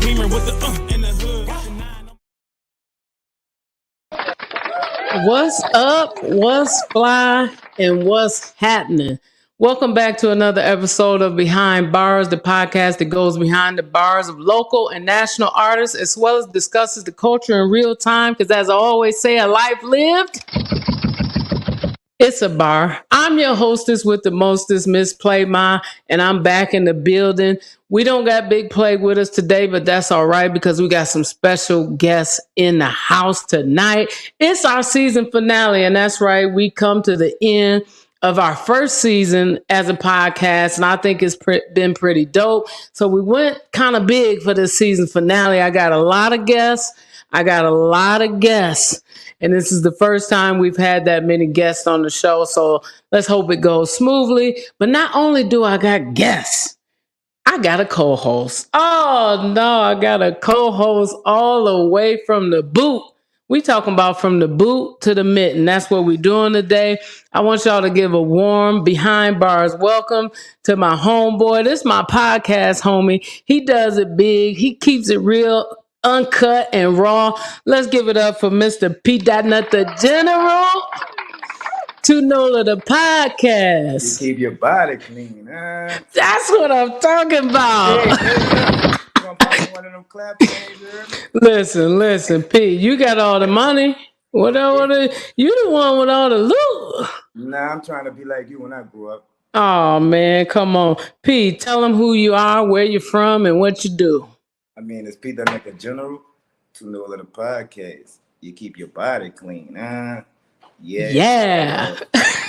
Beamer with the in the hood. What's up? What's fly? And what's happening? Welcome back to another episode of Behind Bars, the podcast that goes behind the bars of local and national artists, as well as discusses the culture in real time. Because as I always say, a life lived, it's a bar. I'm your hostess with the mostest, Miss Playma, and I'm back in the building. We don't got Big Play with us today, but that's all right because we got some special guests in the house tonight. It's our season finale, and that's right. We come to the end of our first season as a podcast, and I think it's been pretty dope. So we went kind of big for this season finale. I got a lot of guests. And this is the first time we've had that many guests on the show. So let's hope it goes smoothly. But not only do I got guests, I got a co-host. Oh no, I got a co-host all the way from the boot. We talking about from the boot to the mitten. That's what we're doing today. I want y'all to give a warm Behind Bars welcome to my homeboy. This is my podcast homie. He does it big. He keeps it real, uncut and raw. Let's give it up for Mr. P.Nut Da General to Nichole the podcast. You keep your body clean, huh? That's what I'm talking about. You gonna pop one of them clap things, Listen, P, you got all the money. You the one with all the loot. Nah, I'm trying to be like you when I grew up. Oh man, come on. P, tell them who you are, where you're from, and what you do. I mean, it's P.Nut Da General to Nichole the podcast. You keep your body clean, huh? Yeah.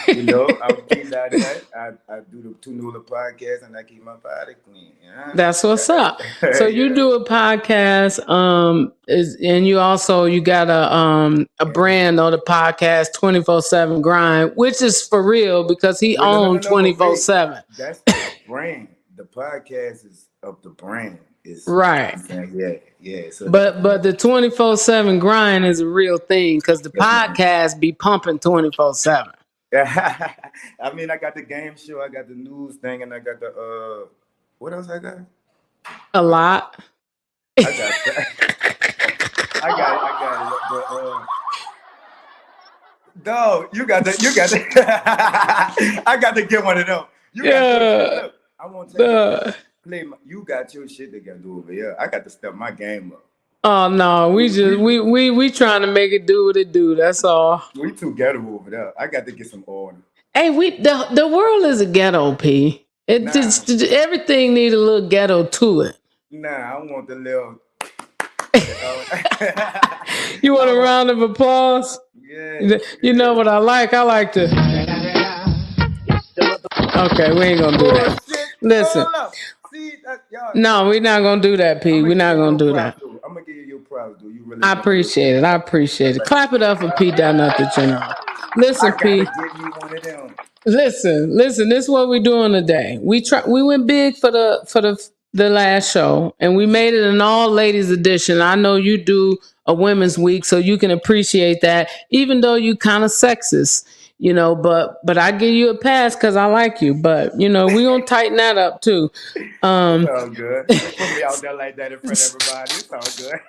You know, I'm P.Nut Da. I do the two Nichole podcast and I keep my body clean. Huh? That's what's up. So you do a podcast, and you got a brand on the podcast, 24/7 Grind, which is for real because he owns 24/7. That's the brand. The podcast is of the brand. Right. Yeah. So but the 24/7 Grind is a real thing because the podcast be pumping 24/7. I mean, I got the game show, I got the news thing, and I got the what else I got? A lot. I got dog, you got the I got to get one of them. I won't tell you. You got your shit to get over here. I got to step my game up. Oh no, we trying to make it do what it do. That's all. We too ghetto over there. I got to get some order. Hey, the world is a ghetto, P. Just everything need a little ghetto to it. Nah, I want the little. You want a round of applause? Yeah. You know what I like? I like to. Okay, we ain't gonna do that. Listen. No, we're not gonna do that, P. We're not gonna do that. I'm gonna give you your props, dude. You really. I appreciate it. Clap it up for P.Nut Da General. Listen, P. Listen. This is what we're doing today. We went big for the last show, and we made it an all ladies edition. I know you do a women's week, so you can appreciate that, even though you kind of sexist. You know, but I give you a pass because I like you. But, you know, we're going to tighten that up, too. It's all good. Put me out there like that in front of everybody. It's all good.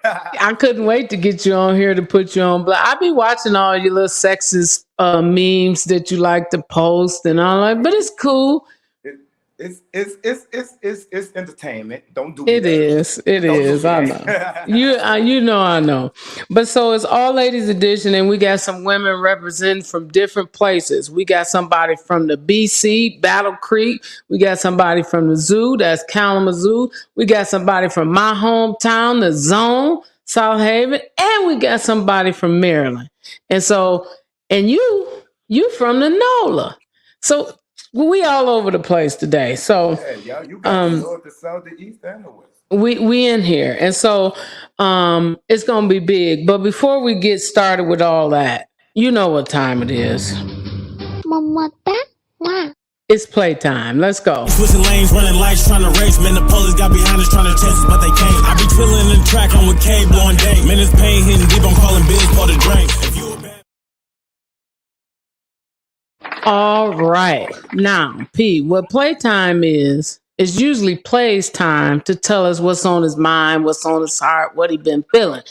I couldn't wait to get you on here to put you on. But I be watching all your little sexist memes that you like to post. And I'm like, but it's cool. It's entertainment. Don't do it. It is. I know. I know. But so it's all ladies edition, and we got some women representing from different places. We got somebody from the BC, Battle Creek. We got somebody from the zoo, that's Kalamazoo. We got somebody from my hometown, the Zone, South Haven, and we got somebody from Maryland. And so, and you from the NOLA. So we all over the place today. So yeah, you got the north, the south, the east, and the west. We in here. And so it's gonna be big. But before we get started with all that, you know what time it is. It's playtime. Let's go. Switching lanes, running lights, trying to race. Man, the police got behind us, trying to chase us, but they can't. I be chilling in the track, I'm with K, blowing day. Man, it's pain hitting deep, I'm calling bills for the drink. If you a bad... All right. Now, P, what playtime is it's usually Play's time to tell us what's on his mind, what's on his heart, what he been feeling.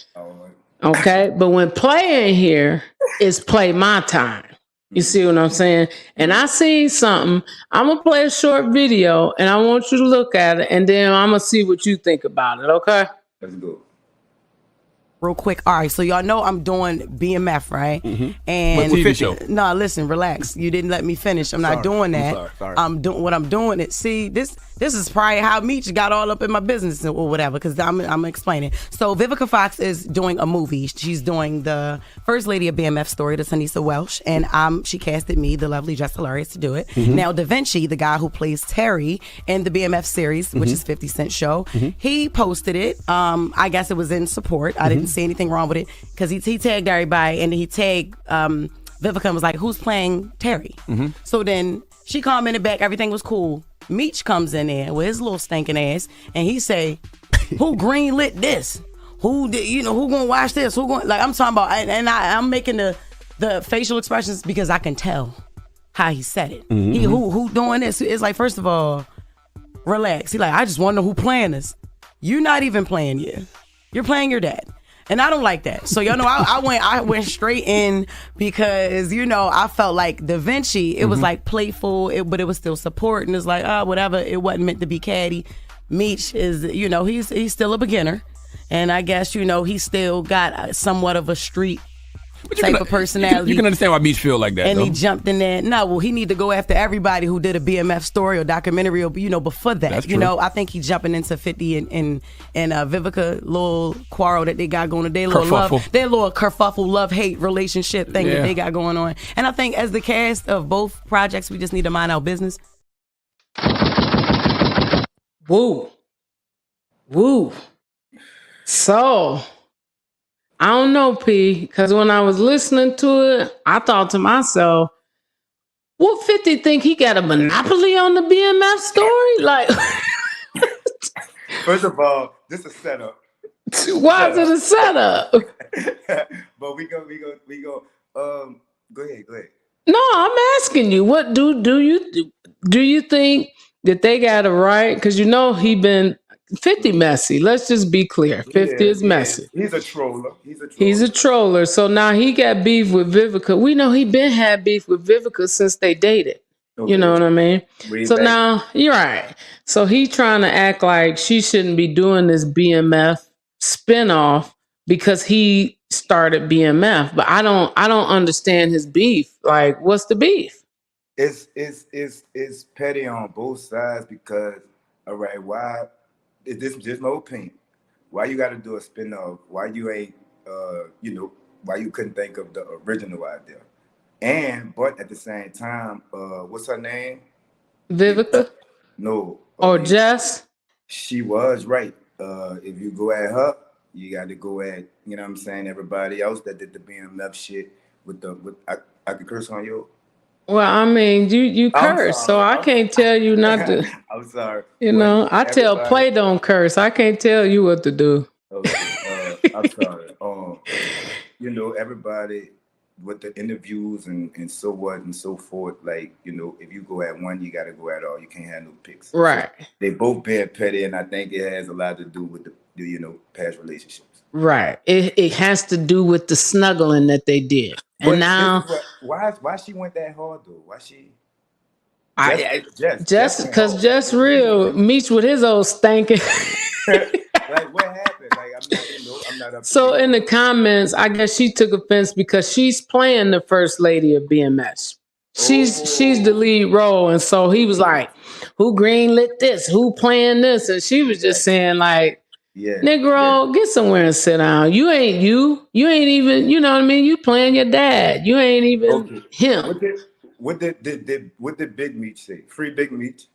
Okay, but when Play ain't here, it's Play my time. You see what I'm saying? And I seen something. I'm gonna play a short video, and I want you to look at it, and then I'm gonna see what you think about it. Okay? Let's go. Real quick, all right. So y'all know I'm doing BMF, right? And TV show. No, listen, relax. You didn't let me finish. I'm not doing that. Sorry. I'm doing what I'm doing. It. See, this is probably how Meech got all up in my business or whatever. Because I'm explaining. So Vivica Fox is doing a movie. She's doing the first lady of BMF story, the Tanisa Welsh, and she casted me, the lovely Jess Hilarious, to do it. Now Da Vinci, the guy who plays Terry in the BMF series, which is 50 Cent show, he posted it. I guess it was in support. I didn't see anything wrong with it because he tagged everybody, and he tagged Vivica and was like, who's playing Terry? So then she commented back, everything was cool. Meech comes in there with his little stinking ass, and he say, who greenlit this? Who gonna watch this? Who going, like, I'm talking about, and I'm making the facial expressions because I can tell how he said it. Who doing this? It's like, first of all, relax. He like, I just want to know who playing this. You're not even playing yet. You're playing your dad. And I don't like that. So y'all know I went straight in because, I felt like Da Vinci, it was like playful, but it was still support, and it's like, whatever, it wasn't meant to be catty. Meech is, he's still a beginner. And I guess, he's still got somewhat of a street type of personality. You can understand why Meech feel like that, and though. he jumped in there. No, well, he need to go after everybody who did a BMF story or documentary or, before that. That's true. I think he jumping into 50 and Vivica little quarrel that they got going on. Their little kerfuffle, love-hate relationship thing that they got going on. And I think as the cast of both projects, we just need to mind our business. Woo. So, I don't know, P, because when I was listening to it, I thought to myself, what 50 think he got a monopoly on the BMF story? Like, first of all, this is a setup. Why is it a setup? But we go. Go ahead. No, I'm asking you, what do you think that they got it right? Because he been 50 messy. Let's just be clear. 50 is messy. He's a troller. He's a troller. So now he got beef with Vivica. We know he been had beef with Vivica since they dated. Okay. You know what I mean? So now you're right. So he trying to act like she shouldn't be doing this BMF spinoff because he started BMF. But I don't understand his beef. Like, what's the beef? It's petty on both sides because, all right, why? This is just my opinion. Why you got to do a spinoff? Why you ain't, why you couldn't think of the original idea? But at the same time, what's her name? Vivica? No. Or Jess? She was right. If you go at her, you got to go at, everybody else that did the BMF shit I could curse on you. Well, I mean, you curse, so I can't tell you not to. I'm sorry. I tell Play don't curse. I can't tell you what to do. Okay, I'm sorry. Everybody with the interviews and so what and so forth. Like, if you go at one, you got to go at all. You can't have no picks. Right. So they both been petty, and I think it has a lot to do with the past relationships. Right. It has to do with the snuggling that they did. And but now, why she went that hard though? Why she? Because Just Real meets with his old stankin'. Like, what happened? Like, I'm not up. So in the comments, I guess she took offense because she's playing the first lady of BMS. She's the lead role, and so he was like, "Who greenlit this? Who playing this?" And she was just saying like, Negro, get somewhere and sit down. You ain't even, you know what I mean? You playing your dad. You ain't even him. What did Big Meech say? Free Big Meech.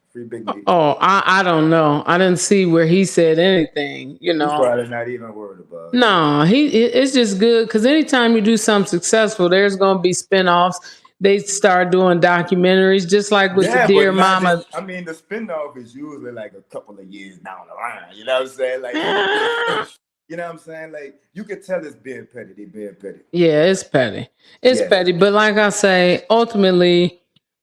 Oh, I don't know. I didn't see where he said anything, He's probably not even worried about it. No, it's just good because anytime you do something successful, there's going to be spinoffs. They start doing documentaries, just like with the Dear Mama. The spinoff is usually like a couple of years down the line. You know what I'm saying? Like, you know what I'm saying? Like, you could tell it's being petty. They being petty. Yeah, it's petty. It's petty. But like I say, ultimately,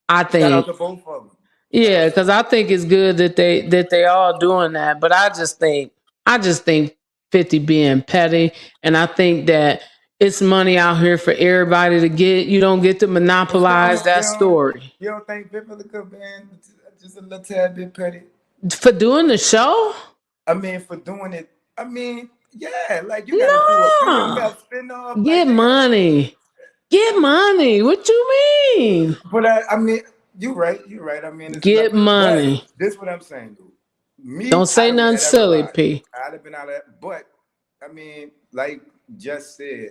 I think. Shout out to both of them. Yeah, because I think it's good that they all doing that. But I just think 50 being petty, and I think that it's money out here for everybody to get. You don't get to But monopolize that story you don't think Vivica been just a little tad bit petty? for doing the show. I mean, for doing it. I mean, yeah, like you got to do a film, you No, got to spin off, like get they got. money, get money. What you mean? But I mean, you're right. I mean, it's Get nothing. But money. this is what I'm saying, dude. Don't Me, say I'd have nothing let that silly, ride. P. I'd have been out of that. But I mean, like just said,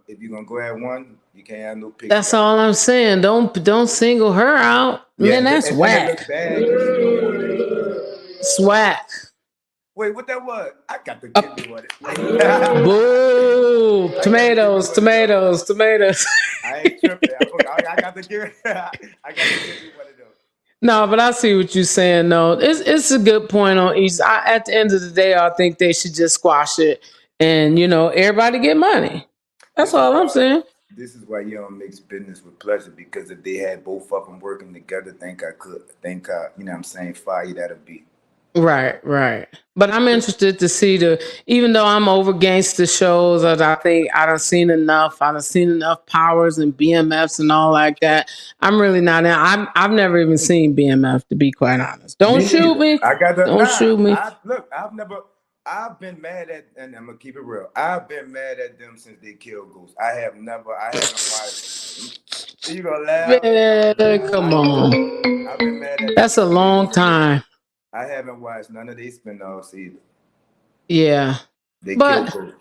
if you're gonna go at one, you can't have no piggy. That's all I'm saying. Don't single her out. Yeah, Man, that's and it whack. looked bad because she don't want to. Swag. Wait, what that was? I got to give you what it. Boo! Tomatoes, what it tomatoes, tomatoes. I ain't tripping. I got to give it. I got to give you what it is. No, but I see what you're saying. No, it's a good point on each. At the end of the day, I think they should just squash it, and everybody get money. That's all I'm saying. This is why you don't mix business with pleasure, because if they had both of them working together, think you know what I'm saying, fire that'll be. Right. But I'm interested to see even though I'm over gangster shows, as I think I done seen enough. I done seen enough Powers and BMFs and all like that. I'm really not in. I've never even seen BMF, to be quite honest. Don't shoot me. I got the Don't shoot me. I've been mad at, and I'm gonna keep it real. I've been mad at them since they killed Ghost. I haven't watched. You gonna laugh? Man, come on. I've been mad at That's a long time. I haven't watched none of these spin-offs either. Yeah. They But killed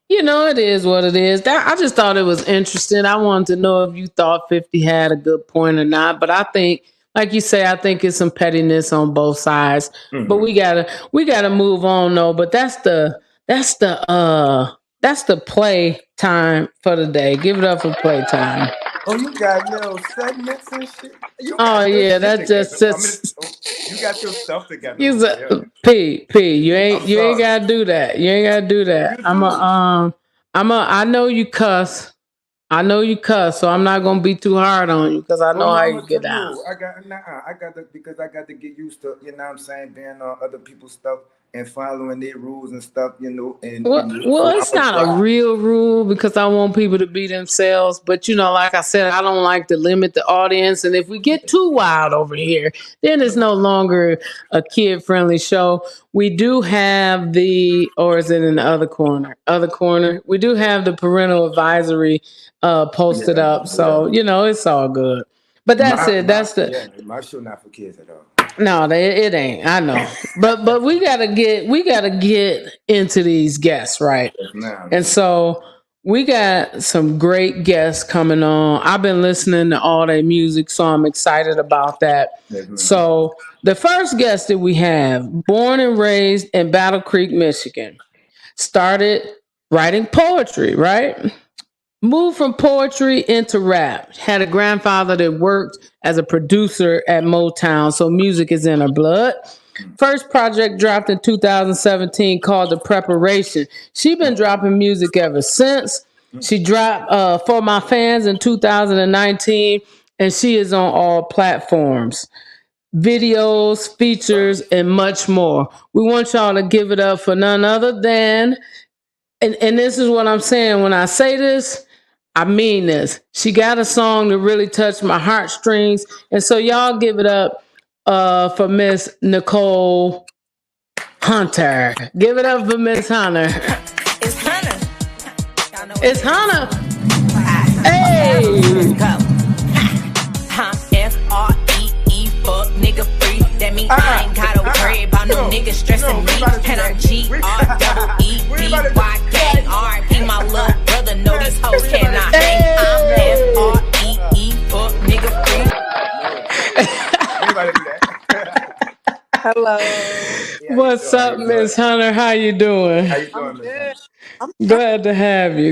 Ghost. it is what it is. I just thought it was interesting. I wanted to know if you thought 50 had a good point or not. But I think, like you say, I think it's some pettiness on both sides. Mm-hmm. But we gotta move on though. But that's the play time for the day. Give it up for play time. Oh, you got little segments and shit. Oh yeah, that just you got your stuff together. P. You ain't gotta do that. You ain't gotta do that. I know you cuss. So I'm not gonna be too hard on you because I know how you get down. I got to get used to, you know what I'm saying, being on other people's stuff and following their rules and stuff, And it's not a real rule because I want people to be themselves. But like I said, I don't like to limit the audience. And if we get too wild over here, then it's no longer a kid-friendly show. We do have or is it in the other corner? We do have the parental advisory posted up. So, it's all good. But my show not for kids at all. No, it ain't. I know, but we gotta get into these guests, right? And so we got some great guests coming on. I've been listening to all their music, so I'm excited about that. So the first guest that we have, born and raised in Battle Creek, Michigan, started writing poetry, right? Moved from poetry into rap. Had a grandfather that worked as a producer at Motown, so music is in her blood. First project dropped in 2017 called The Preparation. She been dropping music ever since. She dropped For My Fans in 2019, and she is on all platforms. Videos, features, and much more. We want y'all to give it up for none other than, and this is what I'm saying when I say this, I mean this. She got a song that really touched my heartstrings. And so y'all give it up for Miss Nichole Hunter. Give it up for Miss Hunter. It's Hunter. It's Hunter. Hey. Let's go. F-R-E-E, fuck nigga free. That mean I ain't gotta worry about no nigga stressing me. And I'm G-R-E-E-B-Y-K-R-P. My little brother know these hoes cannot hang. I'm F-R-E-E, fuck nigga free. Hello. What's up, Miss Hunter? How you doing? How you doing, Miss Hunter? Glad to have you.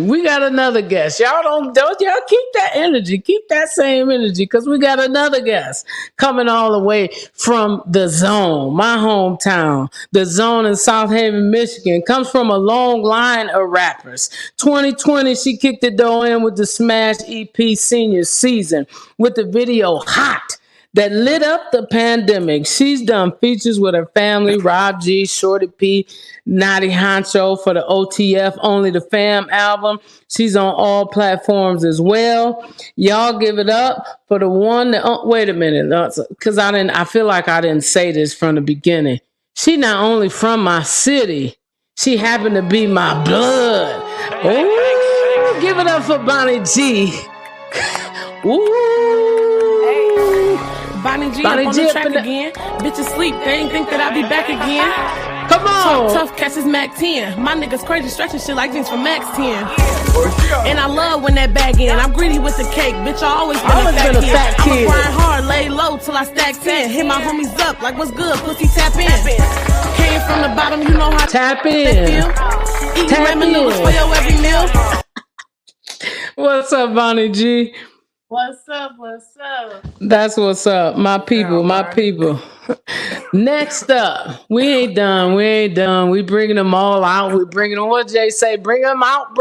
We got another guest. Y'all don't y'all keep that energy. Keep that same energy because we got another guest coming all the way from the Zone, my hometown. The Zone in South Haven, Michigan. Comes from a long line of rappers. 2020, she kicked the door in with the Smash EP senior season with the video Hot. that lit up the pandemic. She's done features with her family, Rob G, Shorty P, Naughty Honcho for the OTF Only the Fam album. She's on all platforms as well. Y'all give it up for the one that, wait a minute, because I feel like I didn't say this from the beginning. She not only from my city, she happened to be my blood. Ooh, give it up for Bonnie G. Ooh. Bonnie G Bonnie up on G the up track in the- again. Bitches sleep, they ain't think that I'd be back again. Come on. Tough cats is Mac 10. My niggas crazy stretching shit like jeans from Max 10. And I love when that bag in. I'm greedy with the cake, bitch. I always been a fat kid. I'ma grind hard, lay low till I stack 10. Hit my homies up like what's good, pussy tap in. Came from the bottom, you know how Tap in. Eating Tap ramen noodles for in. your every meal. What's up, Bonnie G? What's up? What's up? That's what's up. My people, my people. Next up, we ain't done. We bringing them all out. We bringing them, what Jay say? Bring them out.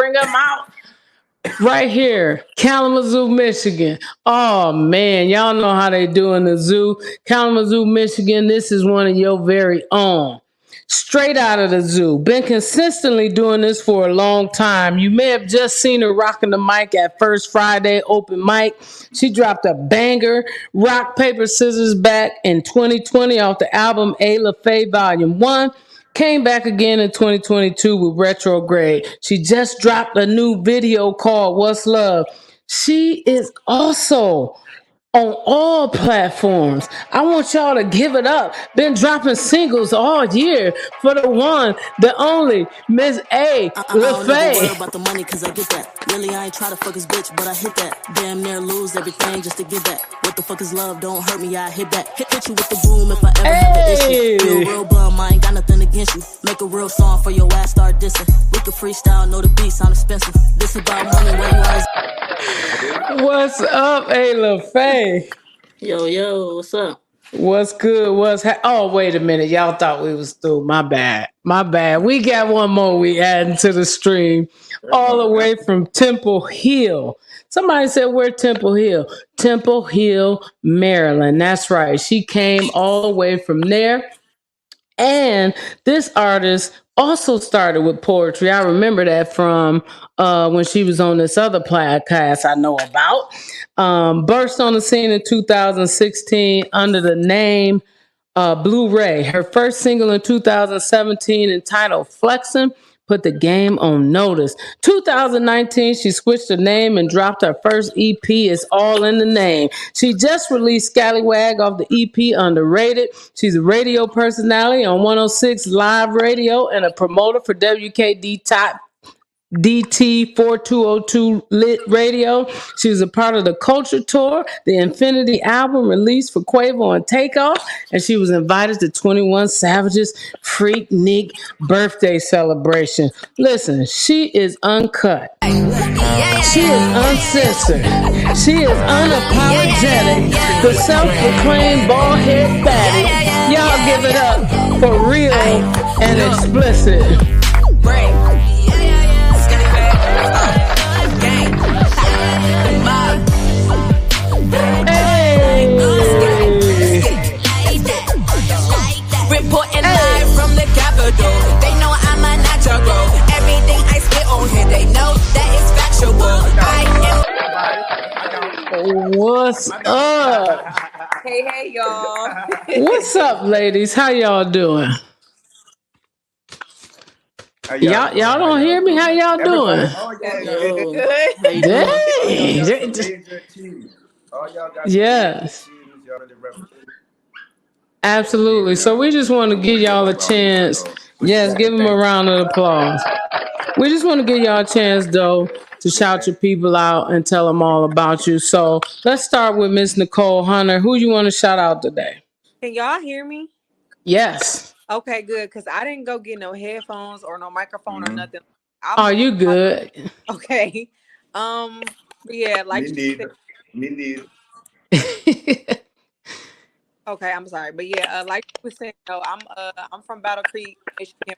Right here, Kalamazoo, Michigan. Oh, man. Y'all know how they do in the zoo. Kalamazoo, Michigan, this is one of your very own. Straight out of the zoo. Been consistently doing this for a long time. You may have just seen her rocking the mic at First Friday open mic. She dropped a banger, Rock, Paper, Scissors, back in 2020 off the album A Lafaye Volume 1. Came back again in 2022 with Retrograde. She just dropped a new video called What's Love. She is also on all platforms. I want y'all to give it up. Been dropping singles all year for the one, the only, Miss A. I don't ever worry Lafaye. about the money cause I get that. Really, I ain't try to fuck his bitch, but I hit that. Damn near lose everything just to get that. What the fuck is love? Don't hurt me, I hit back. Hit you with the boom if I ever have an issue. You a real bum, I ain't got nothing against you. Make a real song for your ass, start dissing. We can freestyle, know the beat sound expensive. This about money, where you always. What's up, A. Lafaye? Yo, what's up? What's good? Oh, wait a minute. Y'all thought we was through. My bad. We got one more we adding to the stream. All the way from Temple Hill. Somebody said, where Temple Hill? Temple Hill, Maryland. That's right. She came all the way from there. And this artist also started with poetry. I remember that from when she was on this other podcast I know about. Burst on the scene in 2016 under the name Blu-ray. Her first single in 2017 entitled Flexin' put the game on notice. 2019, she switched her name and dropped her first EP, It's All in the Name. She just released Scallywag off the EP, Underrated. She's a radio personality on 106 Live Radio and a promoter for WKD Top DT 4202 Lit Radio. She was a part of the Culture Tour, the Infinity album released for Quavo and Takeoff, and she was invited to 21 Savage's Freak Nick birthday celebration. Listen, she is uncut. She is uncensored. She is unapologetic. The self-proclaimed bald-head baddie. Y'all give it up for real and explicit. Reporting live from the Capitol. They know I'm a natural. Everything I spit on here, they know that it's factual. What's up? Hey, y'all. What's up, ladies? How y'all doing? Y'all don't hear me? How y'all doing? Yes. Absolutely. So we just want to give y'all a chance. Yes, give them a round of applause. We just want to give y'all a chance, though, to shout your people out and tell them all about you. So let's start with Miss Nichole Hunter. Who you want to shout out today? Can y'all hear me? Yes. Okay, good. Because I didn't go get no headphones or no microphone or nothing. Are you good? Okay. Yeah, like Me neither. Okay, I'm sorry, but yeah, like you were saying, I'm from Battle Creek, Michigan.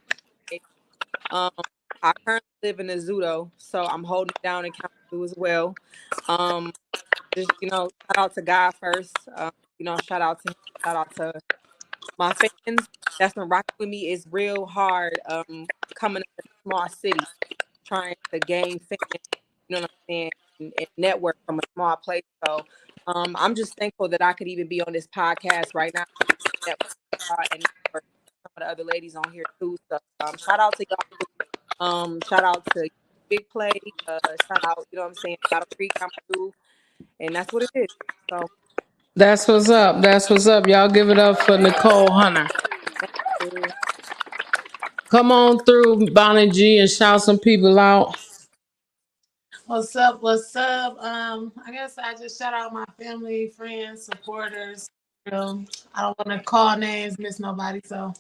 I currently live in the zoo though, so I'm holding it down in Kalamazoo as well. Just shout out to God first. shout out to him. Shout out to my fans that's been rocking with me. Is real hard coming up in a small city, trying to gain fans, you know what I'm saying, and network from a small place. So I'm just thankful that I could even be on this podcast right now and network with some of the other ladies on here too. So shout out to y'all. Shout out to Big Play. Shout out, you know what I'm saying, Battle Creek, I'm through, and that's what it is. So That's what's up. That's what's up. Y'all give it up for Nichole Hunter. Come on through, Bonnie G, and shout some people out. What's up? What's up? I guess I just shout out my family, friends, supporters. I don't want to call names, miss nobody. So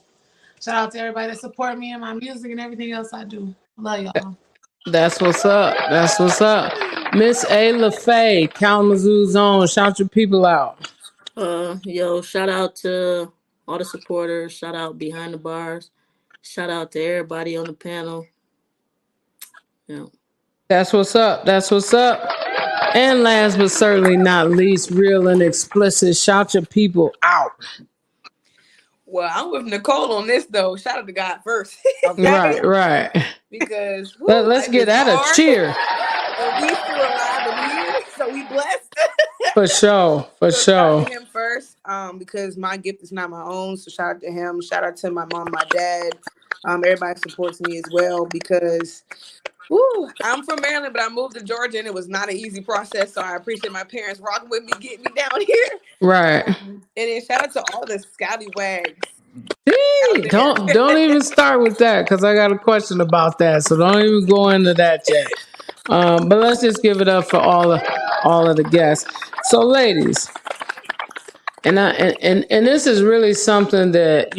shout out to everybody that support me and my music and everything else I do. Love y'all. That's what's up. That's what's up. Miss A. Lafaye, Kalamazoo Zone. Shout your people out. Yo, shout out to all the supporters. Shout out Behind the Bars. Shout out to everybody on the panel. Yeah. That's what's up. That's what's up. And last but certainly not least, Real and Explicit. Shout your people out. Well, I'm with Nichole on this though. Shout out to God first. Okay? Right. Because let's get at a cheer. And we still alive and here, so we blessed. For sure. For so sure. Shout out to him first, because my gift is not my own. So shout out to him. Shout out to my mom, my dad. Everybody supports me as well because I'm from Maryland, but I moved to Georgia and it was not an easy process. So I appreciate my parents rocking with me, getting me down here. Right. And then shout out to all the scallywags. Don't even start with that because I got a question about that. So don't even go into that yet. But let's just give it up for all of the guests. So, ladies, and this is really something that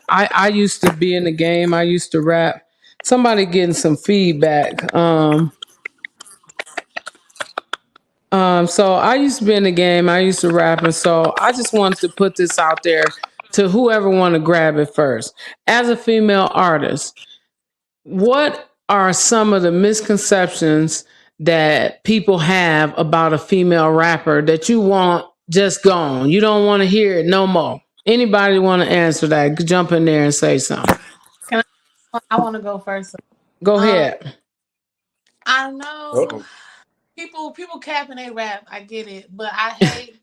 I used to be in the game. I used to rap. Somebody getting some feedback. So I used to be in the game. I used to rap, and so I just wanted to put this out there to whoever want to grab it first. As a female artist, what are some of the misconceptions that people have about a female rapper that you want just gone? You don't want to hear it no more. Anybody want to answer that? Jump in there and say something. I want to go first. Go ahead. I know people capping they rap. I get it, but I hate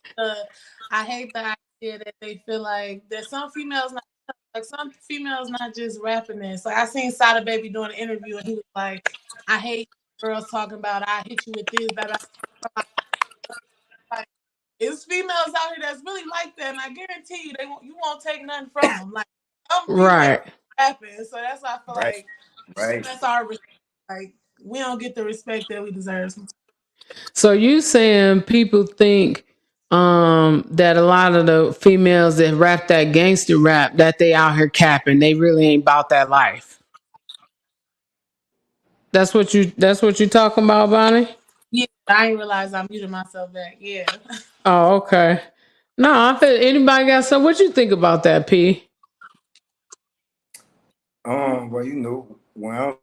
the idea that they feel like that some females not just rapping this. Like I seen Sada Baby doing an interview and he was like, I hate girls talking about I hit you with this, that. Like, it's females out here that's really like that, and I guarantee you won't take nothing from them. Like right. Rapping, so that's why I feel like that's our like we don't get the respect that we deserve. So you saying people think that a lot of the females that rap that gangster rap that they out here capping, they really ain't about that life. That's what you talking about, Bonnie? Yeah, I didn't realize I muted myself back. Yeah. Oh, okay. No, I feel anybody got some. What you think about that, P? Well, where I'm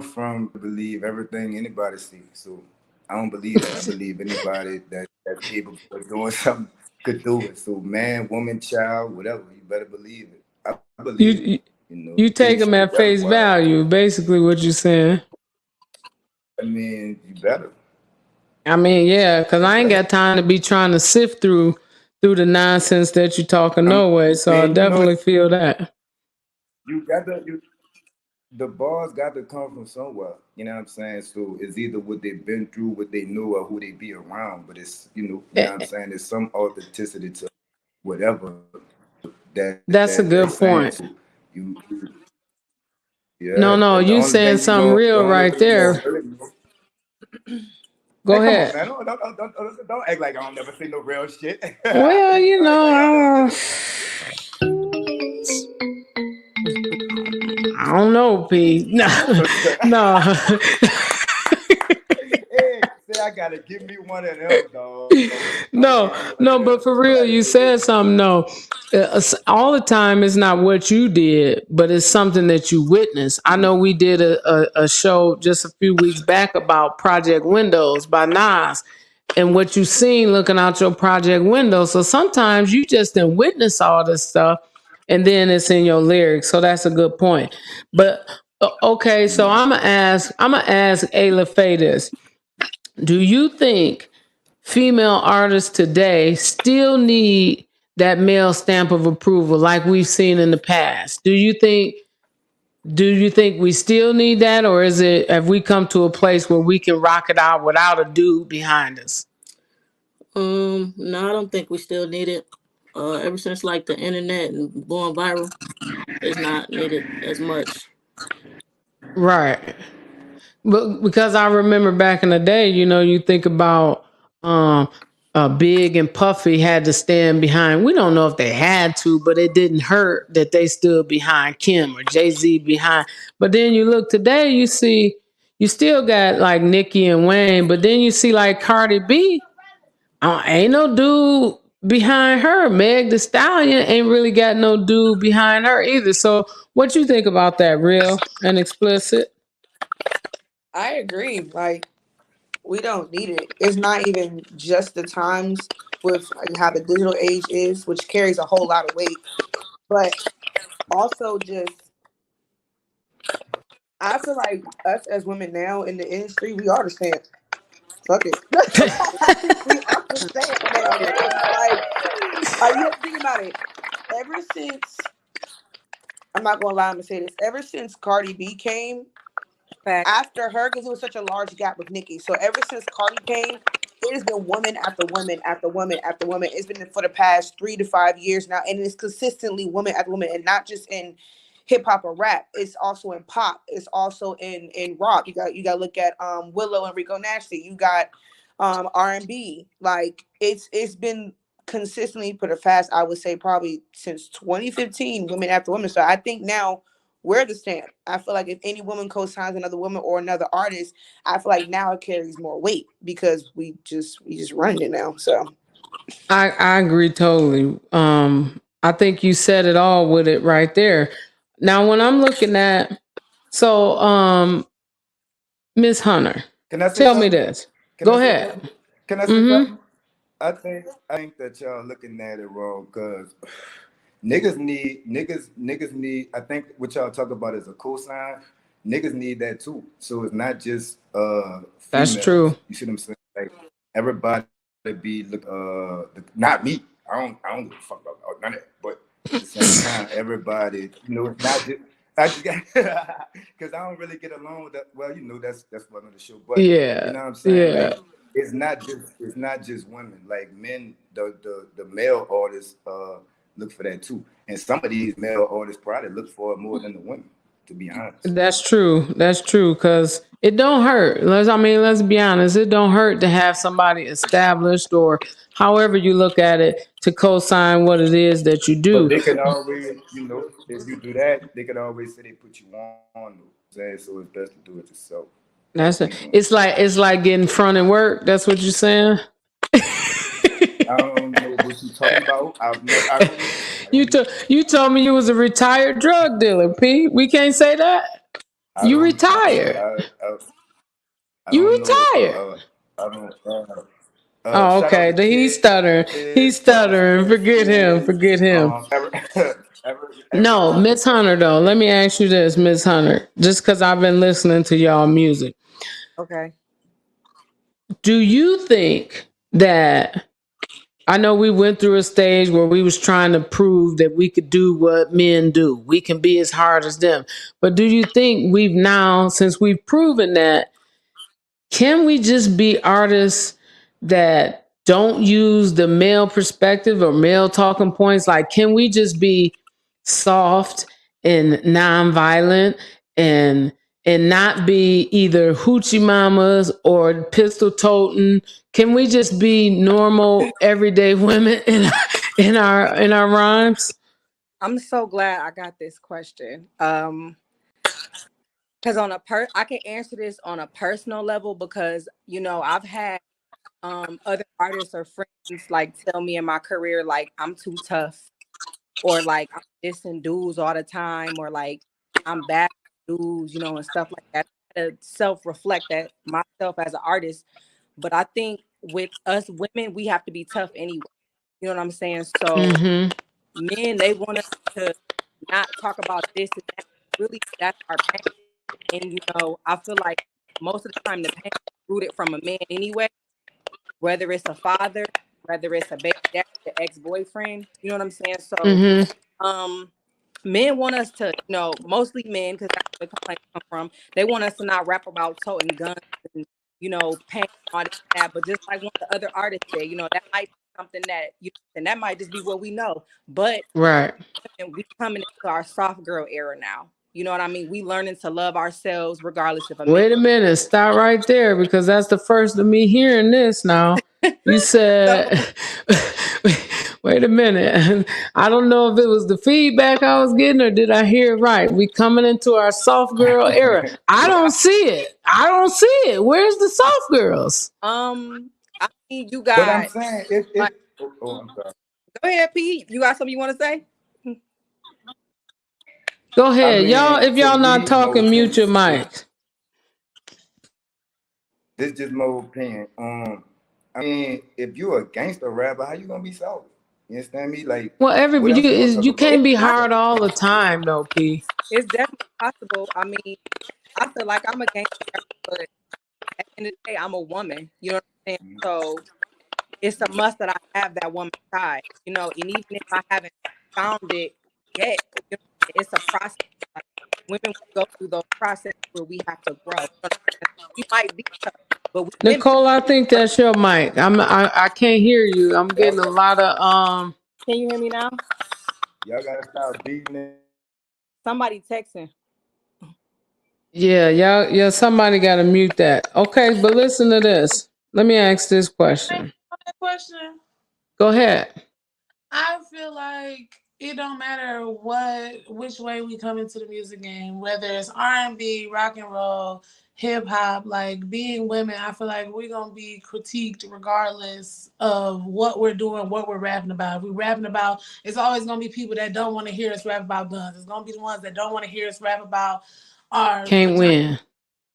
from, I believe everything anybody sees. So I don't believe that. I believe anybody that's capable of doing something could do it. So man, woman, child, whatever, you better believe it. I believe you take them at face value, basically what you're saying. I mean, you better. I mean, yeah, because I ain't got time to be trying to sift through the nonsense that you're talking no way. So I definitely feel that. The bars got to come from somewhere. You know what I'm saying? So it's either what they've been through, what they know, or who they be around. But it's you know what I'm saying? There's some authenticity to whatever. That's a good point. So you you saying something real right there. Go ahead. Come on, man. Don't act like I don't never say no real shit. Well, I don't know, P. No. Say I gotta give me one of them, dog. No, but for real, you said something. No, all the time it's not what you did, but it's something that you witnessed. I know we did a show just a few weeks back about Project Windows by Nas, and what you've seen looking out your project window. So sometimes you just didn't witness all this stuff, and then it's in your lyrics. So that's a good point. But okay, so I'm gonna ask A. Lafaye this. Do you think female artists today still need that male stamp of approval like we've seen in the past? Do you think we still need that, or have we come to a place where we can rock it out without a dude behind us? No, I don't think we still need it. Ever since like the internet and going viral, it's not needed as much. Right. But because I remember back in the day, you think about Big and Puffy had to stand behind. We don't know if they had to, but it didn't hurt that they stood behind Kim or Jay-Z behind. But then you look today, you see, you still got like Nicki and Wayne, but then you see like Cardi B. Ain't no dude behind her. Meg Thee Stallion ain't really got no dude behind her either. So what you think about that, Real and Explicit? I agree. Like, we don't need it. It's not even just the times with how the digital age is, which carries a whole lot of weight, but also just I feel like us as women now in the industry, we are the stamp. Fuck it. We are the stamp now. Like, you have to think about it. Ever since, I'm not gonna lie, I'm gonna say this. Ever since Cardi B came, after her, because it was such a large gap with Nicki. So ever since Cardi came, it has been woman after woman after woman after woman. It's been for the past 3 to 5 years now, and it's consistently woman after woman, and not just in hip hop or rap. It's also in pop. It's also in rock. You got to look at Willow and Rico Nasty. You got R&B. Like it's been consistently for the past, I would say probably since 2015, women after women. So I think now we're the stamp. I feel like if any woman co-signs another woman or another artist, I feel like now it carries more weight because we just run it now. So I agree totally. I think you said it all with it right there. Now when I'm looking at Miss Hunter, Can I say tell me something? this. Go ahead. Can I say something? I think that y'all looking at it wrong because niggas need. I think what y'all talk about is a cosign. Niggas need that too. So it's not just That's females. true. You see what I'm saying? Like everybody be not me. I don't give a fuck about none of that. But at the same time, everybody, it's not just. I just got because I don't really get along with that. Well, that's one of the show. But Yeah. you know what I'm saying? Yeah. Like it's not just women. Like men, the male artists look for that too. And some of these male artists probably look for it more than the women, to be honest. That's true. Because it don't hurt. Let's be honest. It don't hurt to have somebody established or however you look at it to co-sign what it is that you do. But they can always, if you do that, they can always say they put you on. So it's best to do it yourself. It's like getting front and work. That's what you're saying. I don't know what you're talking about. You told me you was a retired drug dealer, P. We can't say that. You retired. You retired. Oh, okay. He's stuttering. He's stuttering. Forget him. No, Miss Hunter, though. Let me ask you this, Miss Hunter. Just because I've been listening to y'all music. Okay. Do you think that... I know we went through a stage where we was trying to prove that we could do what men do. We can be as hard as them. But do you think we've now, since we've proven that, can we just be artists that don't use the male perspective or male talking points? Like, can we just be soft and nonviolent and not be either hoochie mamas or pistol toting? Can we just be normal everyday women in our rhymes? I'm so glad I got this question. Because I can answer this on a personal level because I've had other artists or friends like tell me in my career like I'm too tough, or like I'm dissing dudes all the time, or like I'm bad dudes, and stuff like that. I had to self-reflect that myself as an artist. But I think with us women, we have to be tough anyway. You know what I'm saying? So men, they want us to not talk about this and that. Really, that's our pain. And I feel like most of the time the pain is rooted from a man anyway, whether it's a father, whether it's a baby daddy, an ex-boyfriend. You know what I'm saying? So men want us to, mostly men, because that's where the complaints come from. They want us to not rap about toting guns and, pain and all this and that. But just like one of the other artists said, that might be something that, and that might just be what we know. But right, and we coming into our soft girl era now. You know what I mean? We learning to love ourselves regardless of a man. Wait a minute, stop right there, because that's the first of me hearing this now. You said, wait a minute. I don't know if it was the feedback I was getting or did I hear it right? We coming into our soft girl era. I don't see it. I don't see it. Where's the soft girls? I mean, you got. But I'm saying, I'm sorry. Go ahead, Pete. You got something you want to say? Go ahead. Y'all, if y'all not talking, mute your mic. This is just my opinion. I mean, if you're a gangster rapper, how you gonna be soft? You understand me? Like, well, you can't be hard all the time, though, P. It's definitely possible. I mean, I feel like I'm a gangster rapper, but at the end of the day, I'm a woman. You know what I'm saying? So it's a must that I have that woman side. And even if I haven't found it yet, it's a process. Like, women go through those processes where we have to grow. We might be tough, but Nichole, I think that's your mic. I can't hear you. I'm getting a lot of Can you hear me now? Y'all gotta stop beating it. Somebody texting. Yeah, yeah. Somebody got to mute that. Okay, but listen to this. Let me ask this question. Go ahead. I feel like it don't matter which way we come into the music game, whether it's R&B, rock and roll, hip hop, like being women, I feel like we're going to be critiqued regardless of what we're doing, what we're rapping about. If we're rapping about, it's always going to be people that don't want to hear us rap about guns. It's going to be the ones that don't want to hear us rap about our can't win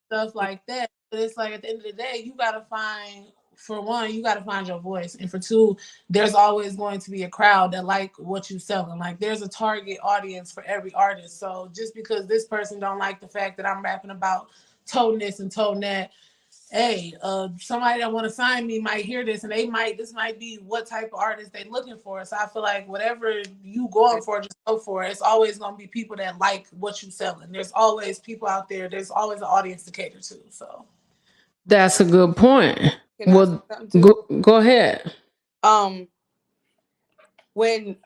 stuff like that. But it's like at the end of the day, you got to find, for one, you got to find your voice. And for two, there's always going to be a crowd that like what you selling. Like there's a target audience for every artist. So just because this person don't like the fact that I'm rapping about toting this and toting that, hey, somebody that want to sign me might hear this and this might be what type of artist they looking for. So I feel like whatever you going for, just go for it. It's always going to be people that like what you selling. There's always people out there. There's always an audience to cater to. So that's a good point. Well, go ahead. When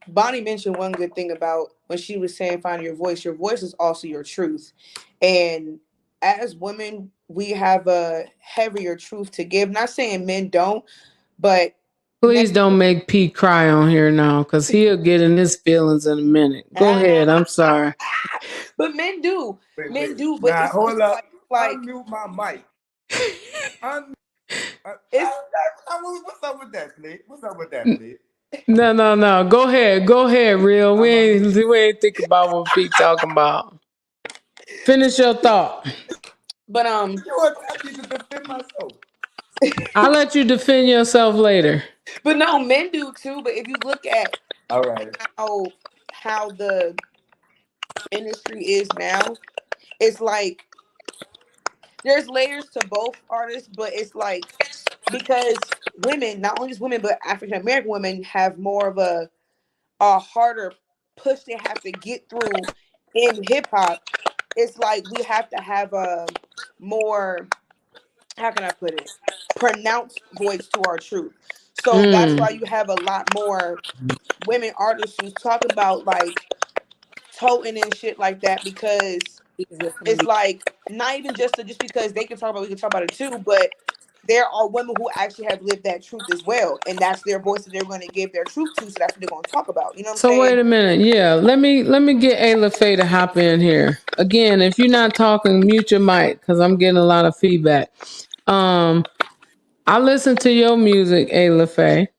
Bonnie mentioned one good thing about when she was saying find your voice is also your truth. And as women, we have a heavier truth to give. Not saying men don't, but please don't make Pete cry on here now, because he'll get in his feelings in a minute. Go ahead. I'm sorry. But men do. Men do. But nah, hold up. Like unmute my mic. What's up with that, please? What's up with that, please? No. Go ahead, Real. We ain't think about what Pete talking about. Finish your thought. But you want me to defend myself? I'll let you defend yourself later. But no, men do too. But if you look at all right how the industry is now, it's like there's layers to both artists, but it's like because women, not only just women, but African American women have more of a harder push they have to get through in hip hop. It's like we have to have a more, how can I put it, pronounced voice to our truth. So that's why you have a lot more women artists who's talking about like toting and shit like that, because it's like not even just because they can talk about it, we can talk about it too, but there are women who actually have lived that truth as well, and that's their voice that they're going to give their truth to, so that's what they're going to talk about. You know what I'm saying? So wait a minute. Yeah, let me get Lafaye to hop in here. Again, if you're not talking, mute your mic, because I'm getting a lot of feedback. I listen to your music, Lafaye,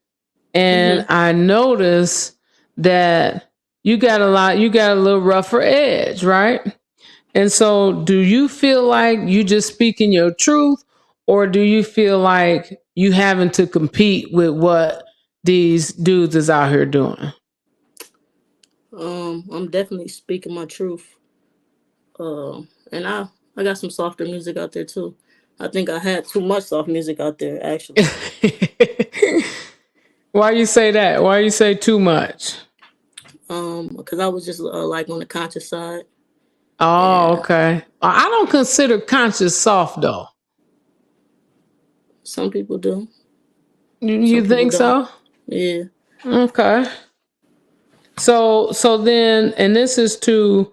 and I notice that you got a little rougher edge, right? And so do you feel like you just speaking your truth, or do you feel like you having to compete with what these dudes is out here doing? I'm definitely speaking my truth. And I got some softer music out there too. I think I had too much soft music out there actually. Why you say that? Why you say too much? Because I was just like on the conscious side. Oh, okay. I don't consider conscious soft though. Some people do. You think so? Yeah. Okay. So then, and this is to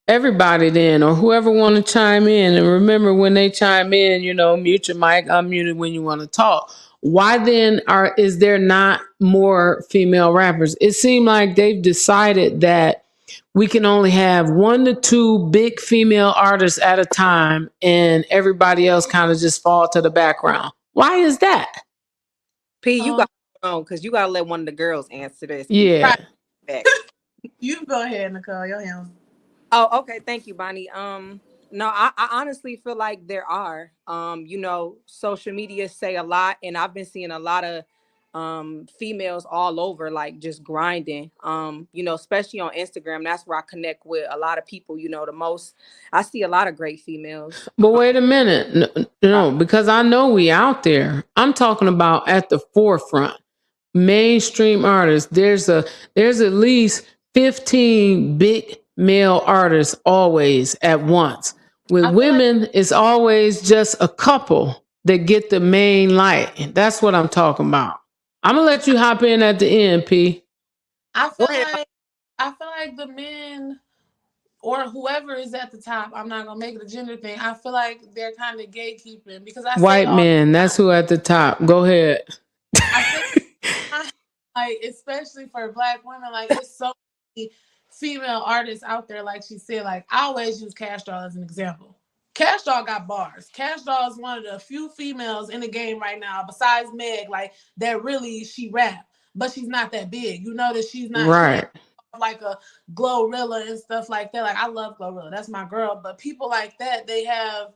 everybody then, or whoever want to chime in. And remember, when they chime in, mute your mic, unmute it when you want to talk. Why then is there not more female rappers? It seemed like they've decided that we can only have 1 to 2 big female artists at a time, and everybody else kind of just fall to the background. Why is that? P, you got on because you gotta let one of the girls answer this. Yeah. You go ahead, Nichole. Your hands. Oh, okay. Thank you, Bonnie. No, I honestly feel like there are. Social media say a lot, and I've been seeing a lot of females all over, like just grinding. Especially on Instagram. That's where I connect with a lot of people. The most. I see a lot of great females. But wait a minute. No, because I know we out there. I'm talking about at the forefront. Mainstream artists. There's at least 15 big male artists always at once. With women, it's always just a couple that get the main light. That's what I'm talking about. I'm gonna let you hop in at the end, P. I feel like the men or whoever is at the top, I'm not gonna make it a gender thing. I feel like they're kind of gatekeeping because white men. That's who at the top. Go ahead. Like, especially for Black women, like it's so many female artists out there. Like she said, like I always use Cash Doll as an example. Cash Doll got bars. Cash Doll is one of the few females in the game right now, besides Meg, like that really she rap, but she's not that big. You know that she's not right. Like a Glorilla and stuff like that. Like I love Glorilla, that's my girl. But people like that, they have.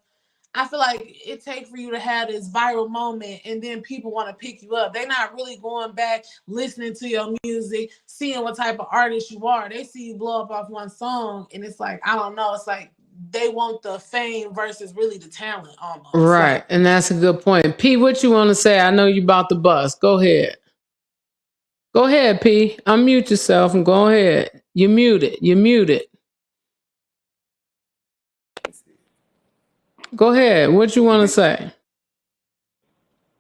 I feel like it takes for you to have this viral moment and then people want to pick you up. They're not really going back, listening to your music, seeing what type of artist you are. They see you blow up off one song and it's like, I don't know. It's like they want the fame versus really the talent almost. Right. Like, and that's a good point. P, what you want to say? I know you about the bus. Go ahead. Go ahead, P. Unmute yourself and go ahead. You're muted. Go ahead. What you want to say?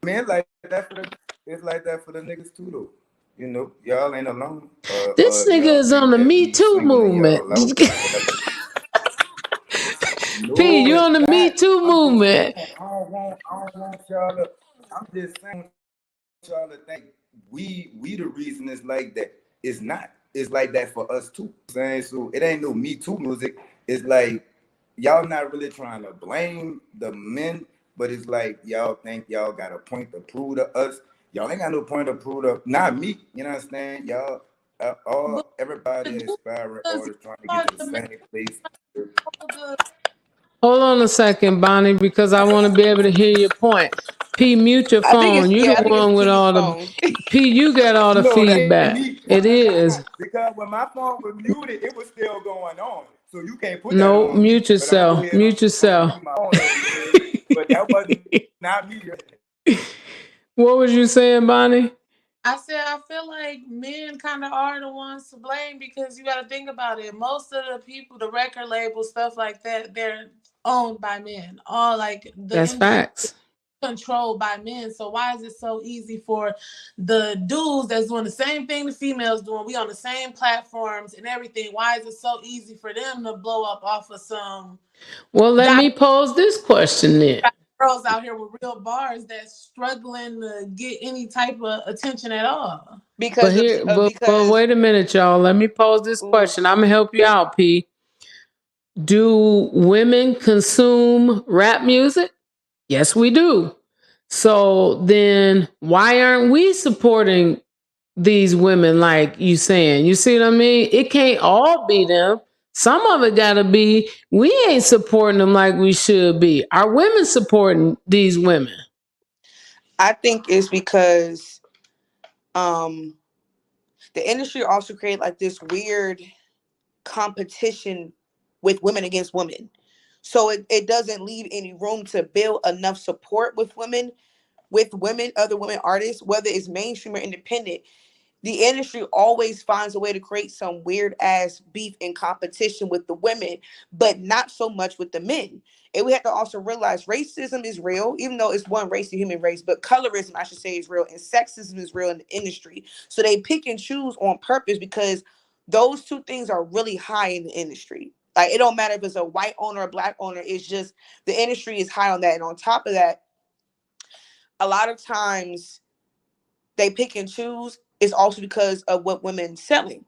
Man, it's like that for the niggas too, though. Y'all ain't alone. This nigga is on the Me Too movement. P, you on the Me Too movement. I don't want y'all to. I'm just saying, y'all to think we the reason it's like that. It's not. It's like that for us too. So it ain't no Me Too music. It's like y'all not really trying to blame the men, but it's like y'all think y'all got a point to prove to us. Y'all ain't got no point to prove to not me. You know what I'm saying? Y'all everybody aspiring artists trying to get to the same place. Hold on a second, Bonnie, because I want to be able to hear your point. P, mute your phone. You the one with all the P. You got all the feedback. It is because when my phone was muted, it was still going on. So you can't put no. That on mute me. yourself. Mute yourself. But that wasn't not me. What was you saying, Bonnie? I said I feel like men kind of are the ones to blame because you got to think about it. Most of the people, the record labels, stuff like that, they're owned by men. All like that's facts. Controlled by men. So why is it so easy for the dudes that's doing the same thing the females doing? We on the same platforms and everything. Why is it so easy for them to blow up off of some? Well, let me pose this question then. Girls out here with real bars that's struggling to get any type of attention at all. But wait a minute, y'all. Let me pose this question. I'm gonna help you out, P. Do women consume rap music? Yes, we do. So then why aren't we supporting these women like you saying? You see what I mean? It can't all be them. Some of it gotta be, we ain't supporting them like we should be. Are women supporting these women? I think it's because the industry also created like this weird competition with women against women. So it doesn't leave any room to build enough support with women, other women artists, whether it's mainstream or independent. The industry always finds a way to create some weird ass beef and competition with the women, but not so much with the men. And we have to also realize racism is real, even though it's one race, the human race, but colorism, I should say, is real, and sexism is real in the industry. So they pick and choose on purpose because those two things are really high in the industry. Like, it don't matter if it's a white owner or a black owner, it's just the industry is high on that. And on top of that, a lot of times they pick and choose is also because of what women selling.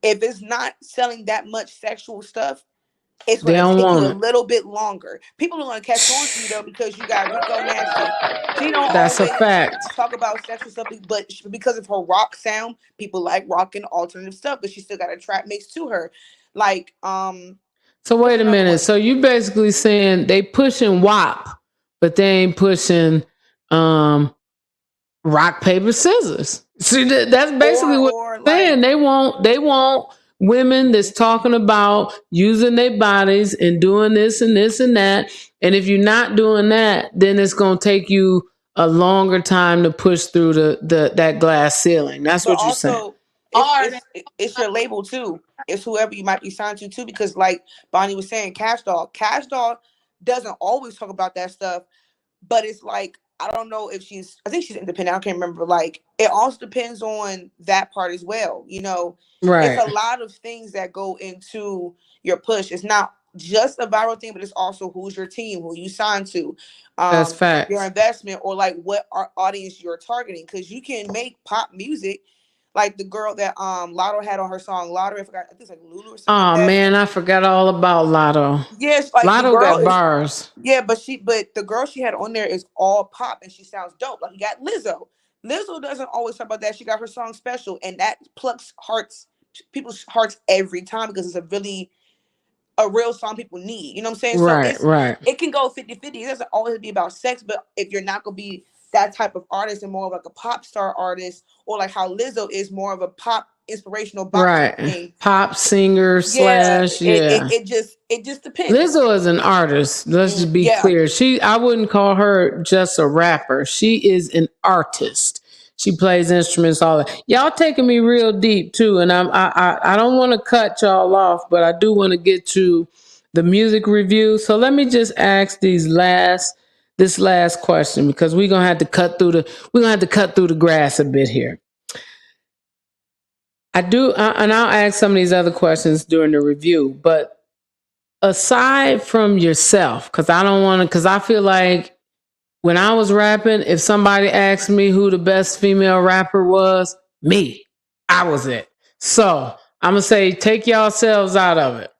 If it's not selling that much sexual stuff, it's They going to don't take you a want it. little bit longer. People are going to catch on to you though because you got Rico Nasty. She don't That's a always fact. talk about sexual stuff, but because of her rock sound, people like rock and alternative stuff. But she still got a trap mix to her. Like, So what's wait a another minute. one? So you basically saying they pushing WAP, but they ain't pushing rock paper scissors. See, that's basically what Or they're saying. like, They want women that's talking about using their bodies and doing this and this and that. And if you're not doing that, then it's gonna take you a longer time to push through the that glass ceiling. That's but what you're saying. also it's your label too. It's whoever you might be signed to too, because like Bonnie was saying, Cash Doll doesn't always talk about that stuff, but it's like, I don't know if I think she's independent. I can't remember. Like, it also depends on that part as well. You know, it's Right. a lot of things that go into your push. It's not just a viral thing, but it's also who's your team, who you signed to, That's your facts. investment, or like what audience you're targeting. Because you can make pop music, like the girl that Lotto had on her song Lottery. I forgot. I think it's like Lulu or something like Oh that. man, I forgot all about Lotto. Yes, like the Lotto girl got is. bars. Yeah, but the girl she had on there is all pop and she sounds dope. Like, you got Lizzo. Lizzo doesn't always talk about that. She got her song Special, and that plucks people's hearts every time because it's a real song people need. You know what I'm saying? So Right, right. it can go 50-50. It doesn't always be about sex, but if you're not gonna be that type of artist and more of like a pop star artist, or like how Lizzo is more of a pop inspirational boxing Right. thing. Pop singer Yeah, slash, yeah. it just depends. Lizzo is an artist. Let's just be Yeah. clear. I wouldn't call her just a rapper. She is an artist. She plays instruments, all that. Y'all taking me real deep too, and I don't want to cut y'all off, but I do want to get to the music review. So let me just ask this last question, because we're gonna have to cut through the grass a bit here. And I'll ask some of these other questions during the review, but aside from yourself, because I feel like when I was rapping, if somebody asked me who the best female rapper was, me, I was it. So I'm going to say, take yourselves out of it.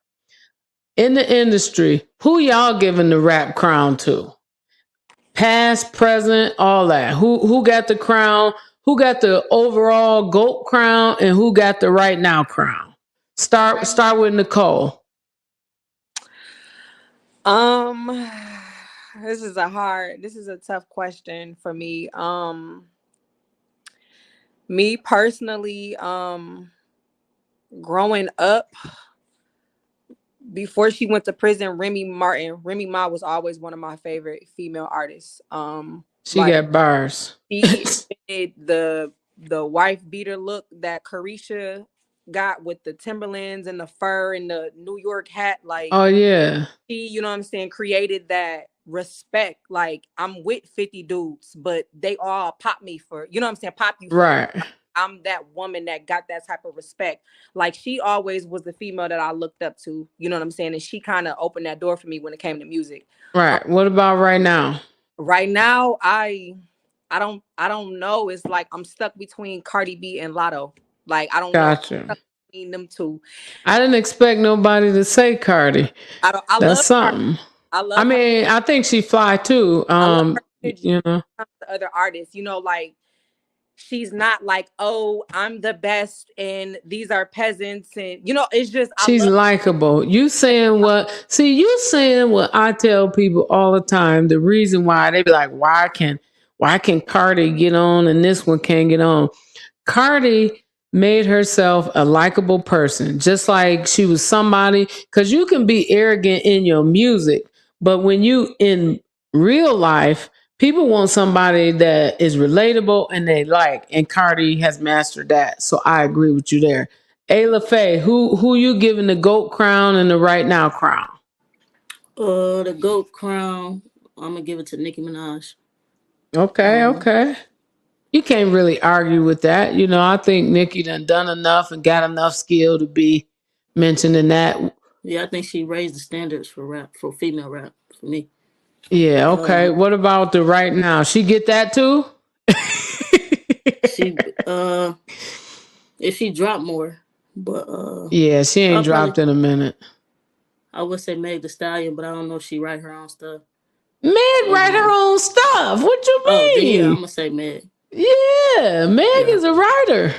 In the industry, who y'all giving the rap crown to? Past, present, all that. Who got the crown? Who got the overall GOAT crown? And who got the right now crown? Start with Nichole. This is a tough question for me. Me personally, growing up, before she went to prison, Remy Ma was always one of my favorite female artists. She got bars. She did the wife beater look that Carisha got with the Timberlands and the fur and the New York hat. Like, Oh yeah. She, you know what I'm saying, created that respect. Like, I'm with 50 dudes, but they all pop me for, you know what I'm saying, pop you for. Right. I'm that woman that got that type of respect. Like, she always was the female that I looked up to, you know what I'm saying? And she kind of opened that door for me when it came to music. Right. What about right now? Right now, I don't know. It's like I'm stuck between Cardi B and Lotto. Like, I don't know. I'm stuck between them two. I didn't expect nobody to say Cardi. I That's love something. I mean, I think she fly too. I love her you know. the other artists, you know, like she's not like, oh, I'm the best and these are peasants, and it's just She's likable. You saying what I tell people all the time. The reason why they be like, why can Cardi get on and this one can't get on? Cardi made herself a likable person, just like she was somebody, because you can be arrogant in your music, but when you in real life, people want somebody that is relatable and they like, and Cardi has mastered that. So I agree with you there. Hey, Lafaye, who you giving the GOAT crown and the Right Now crown? The GOAT crown, I'm gonna give it to Nicki Minaj. Okay. You can't really argue with that. I think Nicki done enough and got enough skill to be mentioned in that. Yeah, I think she raised the standards for rap, for female rap, for me. Yeah, okay. What about the Right Now? She get that too? She if she dropped more, but yeah, she ain't dropped in a minute. I would say Meg Thee Stallion, but I don't know if she write her own stuff. Meg write her own stuff. What you mean? Oh, yeah, I'm gonna say Meg. Yeah, Meg is a writer.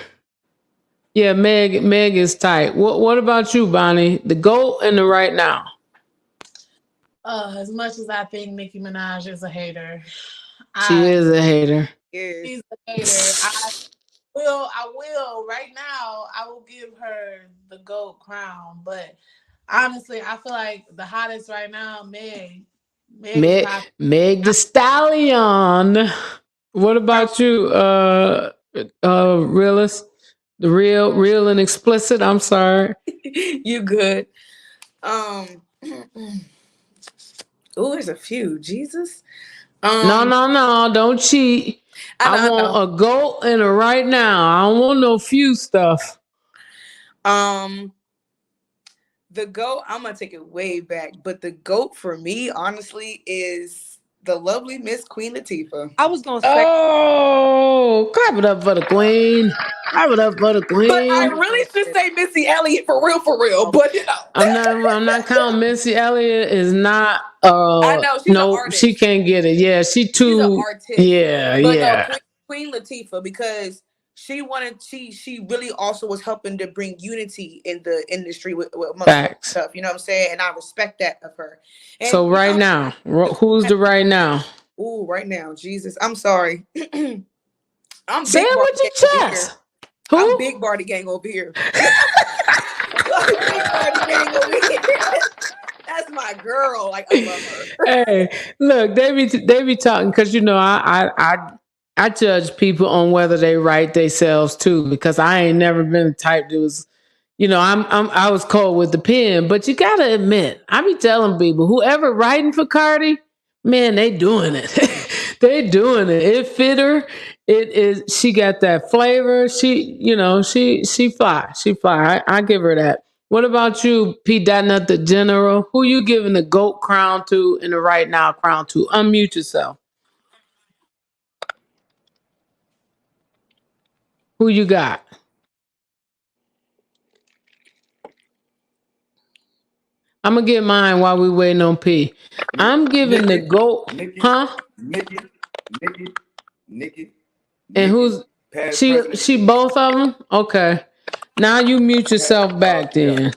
Yeah, Meg is tight. What about you, Bonnie? The GOAT and the Right Now. As much as I think Nicki Minaj is a hater, she is a hater. She's a hater. I will right now. I will give her the GOAT crown, but honestly, I feel like the hottest right now, Meg Thee Stallion. What about you, realist? The real and explicit. I'm sorry. You good. Oh, there's a few. Jesus. No. Don't cheat. I want a GOAT and a Right Now. I don't want no few stuff. The GOAT, I'm gonna take it way back, but the GOAT for me, honestly, is the lovely Miss Queen Latifah. I was gonna say, oh, clap it up for the Queen. Clap it up for the Queen. But I really should say Missy Elliott for real. But I'm not counting. Missy Elliott is not. I know she's an artist. She can't get it. Yeah, she's an artist. Yeah, but yeah. No, Queen Latifah, because she really also was helping to bring unity in the industry with amongst stuff. You know what I'm saying? And I respect that of her. And, so right now, who's the Right Now? Ooh, Right Now, Jesus, I'm sorry. I'm say it with your chest. Who? I'm Big Barty Gang over here. Big Barty Gang over here. That's my girl. Like, I love her. Hey, look, they be talking because I judge people on whether they write themselves too, because I ain't never been the type that was, I was cold with the pen, but you gotta admit, I be telling people, whoever writing for Cardi, man, they doing it. They doing it. It fit her. It is. She got that flavor. She fly. She fly. I give her that. What about you, P.Nut Da General? Who you giving the GOAT crown to and the Right Now crown to? Unmute yourself. Who you got? I'm gonna get mine while we waiting on P. I'm giving the GOAT, Nicki. And who's she? Both of them. Okay. Now you mute yourself back then.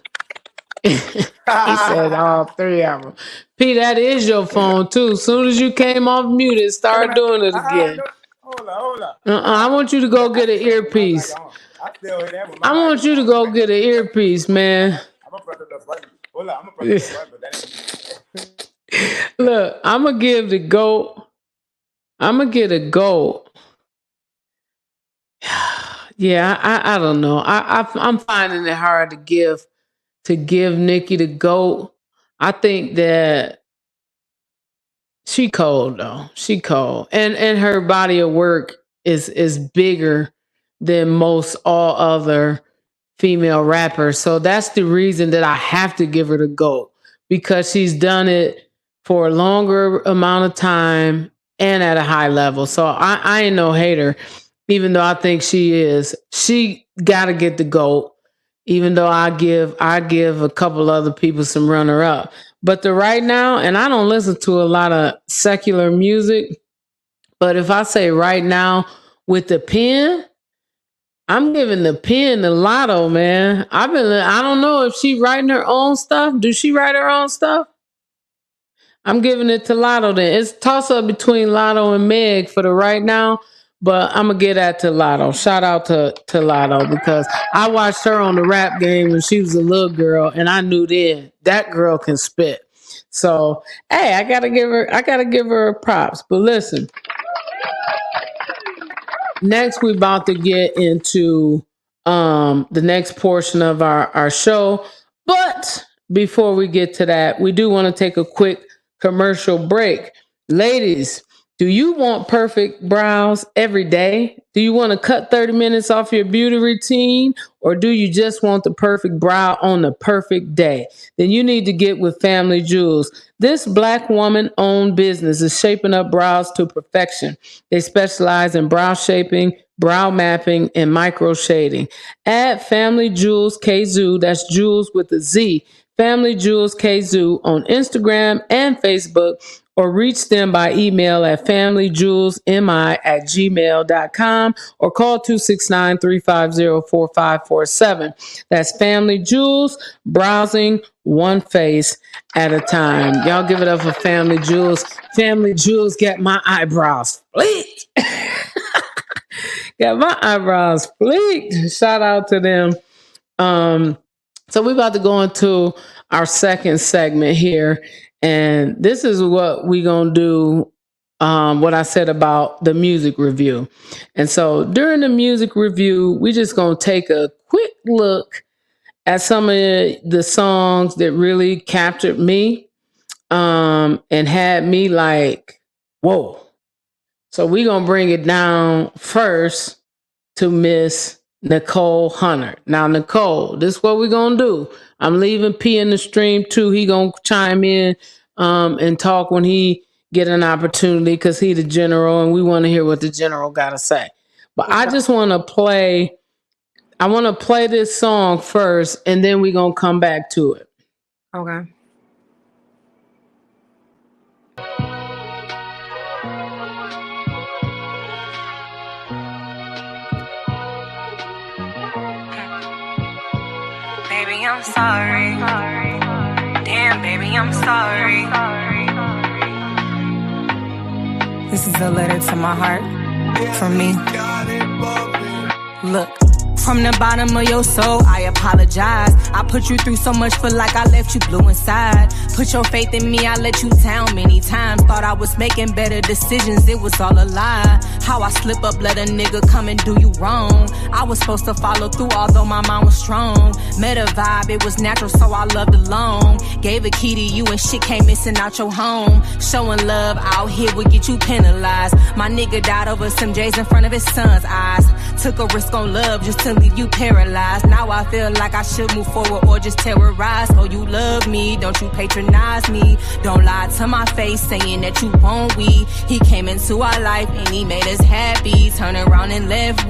He said all three of them. P, that is your phone too. As soon as you came off mute, it started doing it again. Hold on. I want you to go get an earpiece. I want you to go get an earpiece, man. I'm gonna press the button. Hold on, I'm gonna press the button, but that ain't. Look, I'm gonna give the GOAT. I'm gonna get a GOAT. Yeah, I don't know. I'm finding it hard to give Nicki the GOAT. I think that she cold though. She cold, and her body of work is bigger than most all other female rappers. So that's the reason that I have to give her the GOAT, because she's done it for a longer amount of time and at a high level. So I ain't no hater, even though I think she is. She got to get the GOAT, even though I give a couple other people some runner up. But the Right Now, and I don't listen to a lot of secular music, but if I say right now, with the pen, I'm giving the pen to Lotto, man. I don't know if she writing her own stuff. Do she write her own stuff? I'm giving it to Lotto then. It's toss up between Lotto and Meg for the right now, but I'm going to get that to Lotto. Shout out to Lotto, because I watched her on the Rap Game when she was a little girl, and I knew then that girl can spit. So, hey, I got to give her props. But listen, next we're about to get into the next portion of our show. But before we get to that, we do want to take a quick commercial break. Ladies, do you want perfect brows every day? Do you want to cut 30 minutes off your beauty routine? Or do you just want the perfect brow on the perfect day? Then you need to get with Family Jewels. This Black woman-owned business is shaping up brows to perfection. They specialize in brow shaping, brow mapping, and micro shading. Add Family Jewels KZoo, that's Jewels with a Z, Family Jewels KZoo on Instagram and Facebook, or reach them by email at familyjewelsmi@gmail.com or call 269-350-4547. That's Family Jewels, browsing one face at a time. Y'all give it up for Family Jewels. Family Jewels get my eyebrows fleeked. Got my eyebrows fleeked. Shout out to them. So we're about to go into our second segment here. And this is what we're going to do, what I said about the music review. And so during the music review, we're just going to take a quick look at some of the songs that really captured me and had me like, whoa. So we're going to bring it down first to Miss Nichole Hunter. Now, Nichole, this is what we're going to do. I'm leaving P in the stream too. He going to chime in and talk when he get an opportunity, because he the general and we want to hear what the general got to say. But I just want to play this song first, and then we're going to come back to it. Okay. Baby, I'm sorry. Damn, baby, I'm sorry. This is a letter to my heart from me. Look. From the bottom of your soul, I apologize. I put you through so much, feel like I left you blue inside. Put your faith in me, I let you down many times. Thought I was making better decisions, it was all a lie. How I slip up, let a nigga come and do you wrong. I was supposed to follow through, although my mind was strong. Met a vibe, it was natural, so I loved alone. Gave a key to you and shit came missing out your home. Showing love out here would get you penalized. My nigga died over some J's in front of his son's eyes. Took a risk on love just to leave you paralyzed. Now I feel like I should move forward or just terrorize. Oh, you love me, don't you patronize me. Don't lie to my face saying that you won't we. He came into our life and he made us happy. Turn around and left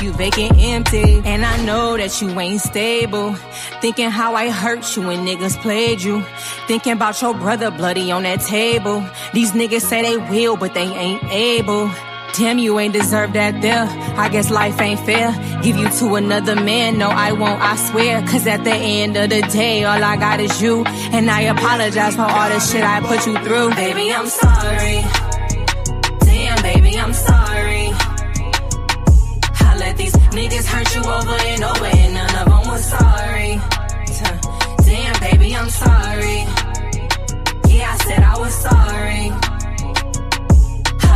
you vacant, empty. And I know that you ain't stable. Thinking how I hurt you when niggas played you. Thinking about your brother bloody on that table. These niggas say they will, but they ain't able. Damn, you ain't deserve that there. I guess life ain't fair. Give you to another man. No, I won't, I swear. Cause at the end of the day, all I got is you. And I apologize for all the shit I put you through. Baby, I'm sorry. Damn, baby, I'm sorry. I let these niggas hurt you over and over, and none of them was sorry. Damn, baby, I'm sorry. Yeah, I said I was sorry.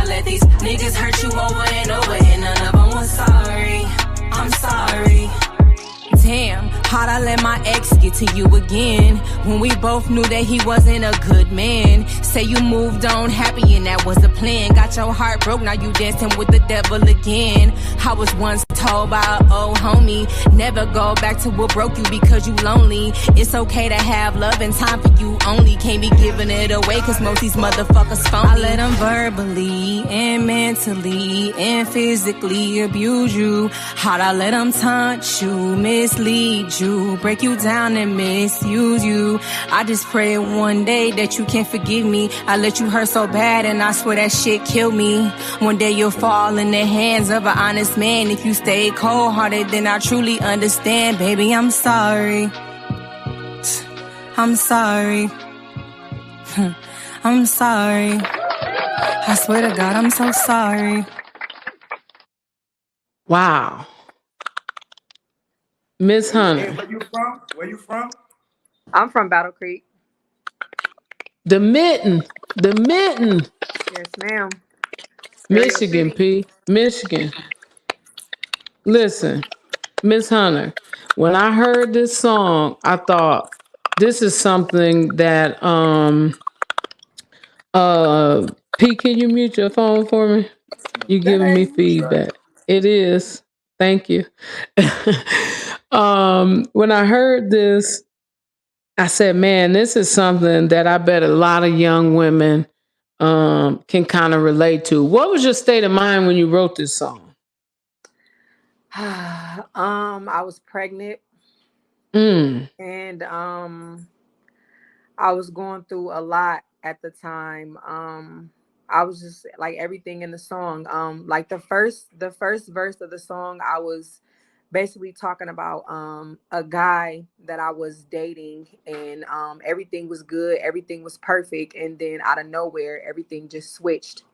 Let these niggas hurt you over and over, and none of them was sorry. I'm sorry. Damn, how'd I let my ex get to you again? When we both knew that he wasn't a good man. Say you moved on happy and that was the plan. Got your heart broke, now you dancing with the devil again. I was once told by an old homie, never go back to what broke you because you lonely. It's okay to have love and time for you only. Can't be giving it away cause most these motherfuckers phony. I let them verbally and mentally and physically abuse you. How'd I let them taunt you, mislead you, break you down and misuse you? I just pray one day that you can forgive me. I let you hurt so bad and I swear that shit killed me. One day you'll fall in the hands of an honest man. If you stay cold-hearted, then I truly understand. Baby, I'm sorry. I'm sorry. I'm sorry. I swear to God, I'm so sorry. Wow. Miss Hunter. Hey, where you from? Where you from? I'm from Battle Creek. The mitten. The mitten. Yes, ma'am. Michigan, P. Michigan. Listen, Miss Hunter, when I heard this song, I thought this is something that P, can you mute your phone for me? You giving me feedback. It is. Thank you. When I heard this, I said, man, this is something that I bet a lot of young women can kind of relate to. What was your state of mind when you wrote this song? I was pregnant. And I was going through a lot at the time. I was just like everything in the song. Like the first verse of the song, I was basically talking about a guy that I was dating, and everything was good, everything was perfect, and then out of nowhere, everything just switched.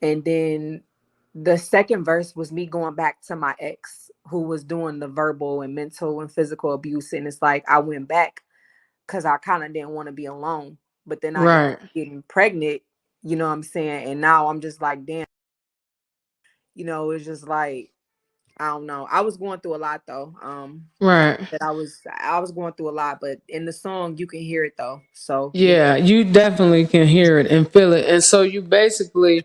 And then the second verse was me going back to my ex who was doing the verbal and mental and physical abuse, and it's like I went back because I kind of didn't want to be alone. But then I ended up getting pregnant, you know what I'm saying? And now I'm just like, damn, it's just like, I don't know. I was going through a lot though. That I was going through a lot, but in the song you can hear it though. So yeah, you definitely can hear it and feel it. And so you basically,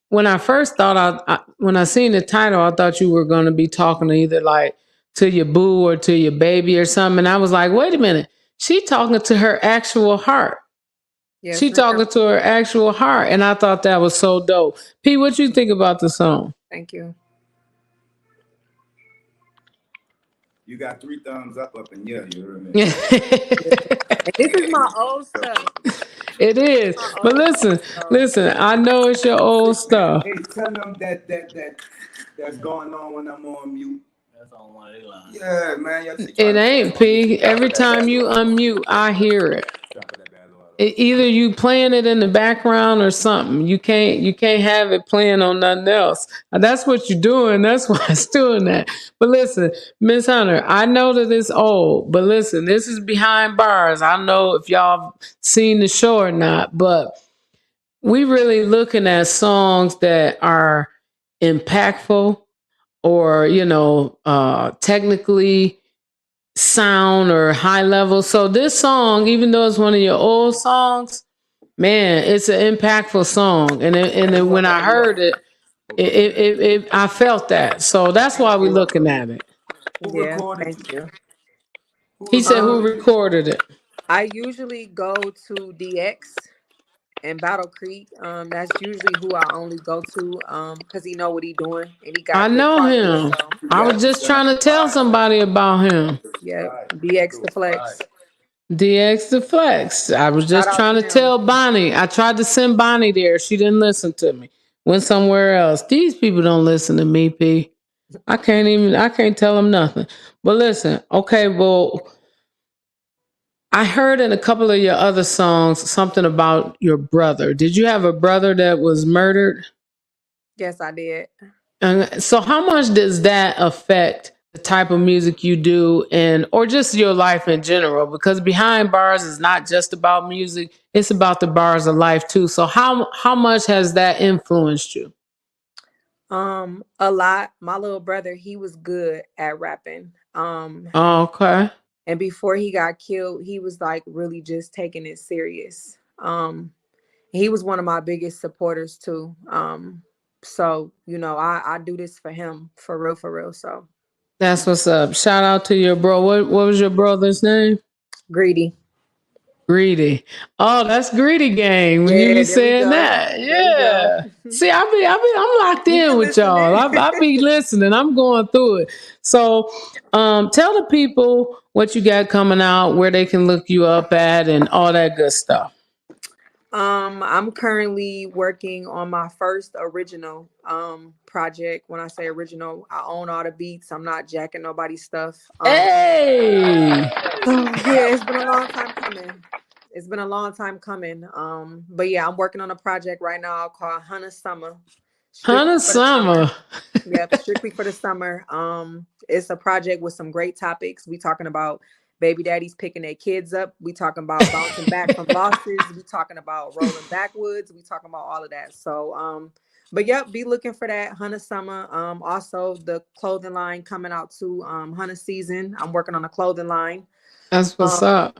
when I first thought, when I seen the title, I thought you were going to be talking to either like to your boo or to your baby or something. And I was like, wait a minute, she talking to her actual heart. Yes, she talking to her actual heart. And I thought that was so dope. P, what you think about the song? Thank you. You got 3 thumbs up in here. You heard me. This is my old stuff. It is. But listen, I know it's your old stuff. Hey, tell them that's going on when I'm on mute. That's on one of their lines. Yeah, man. It ain't, P. Every time you unmute, I hear it. Either you playing it in the background or something. You can't have it playing on nothing else. That's what you're doing. That's why it's doing that. But listen, Miss Hunter, I know that it's old, but listen, this is Behind Bars. I don't know if y'all seen the show or not, but we really looking at songs that are impactful or, technically sound or high level. So this song, even though it's one of your old songs, man, it's an impactful song. And then when I heard it, I felt that. So that's why we're looking at it. Yeah, thank you. He said, who recorded it? I usually go to DX and Battle Creek. That's usually who I only go to because he know what he doing and he got. I know him. I was just trying to tell somebody about him. Yeah, DX the Flex. DX the Flex. I was just trying to tell Bonnie. I tried to send Bonnie there. She didn't listen to me. Went somewhere else. These people don't listen to me, P. I can't tell them nothing. But listen, okay, well, I heard in a couple of your other songs something about your brother. Did you have a brother that was murdered? Yes, I did. And so how much does that affect the type of music you do or just your life in general? Because Behind Bars is not just about music, it's about the bars of life too. So how much has that influenced you? A lot. My little brother, he was good at rapping. Okay. And before he got killed, he was like really just taking it serious. He was one of my biggest supporters too. So, you know, I do this for him, for real. So That's what's up. Shout out to your bro. What was your brother's name? Greedy. Greedy. Oh, that's Greedy Gang. When you Yeah, be there we saying go. that, There we yeah. go. See, I'm locked You in can with listen y'all. in. I be listening. I'm going through it. So, tell the people what you got coming out, where they can look you up at, and all that good stuff. I'm currently working on my first original project. When I say original, I own all the beats. I'm not jacking nobody's stuff. Hey, Yeah, it's been a long time coming. But yeah, I'm working on a project right now called Hunter Summer. Hunter Summer. Yep, strictly for the summer. It's a project with some great topics. We talking about baby daddies picking their kids up. We talking about bouncing back from losses. We talking about rolling backwoods. We talking about all of that. So, but yep, be looking for that Hunter Summer. Also the clothing line coming out too. Hunter season. I'm working on a clothing line. That's what's up.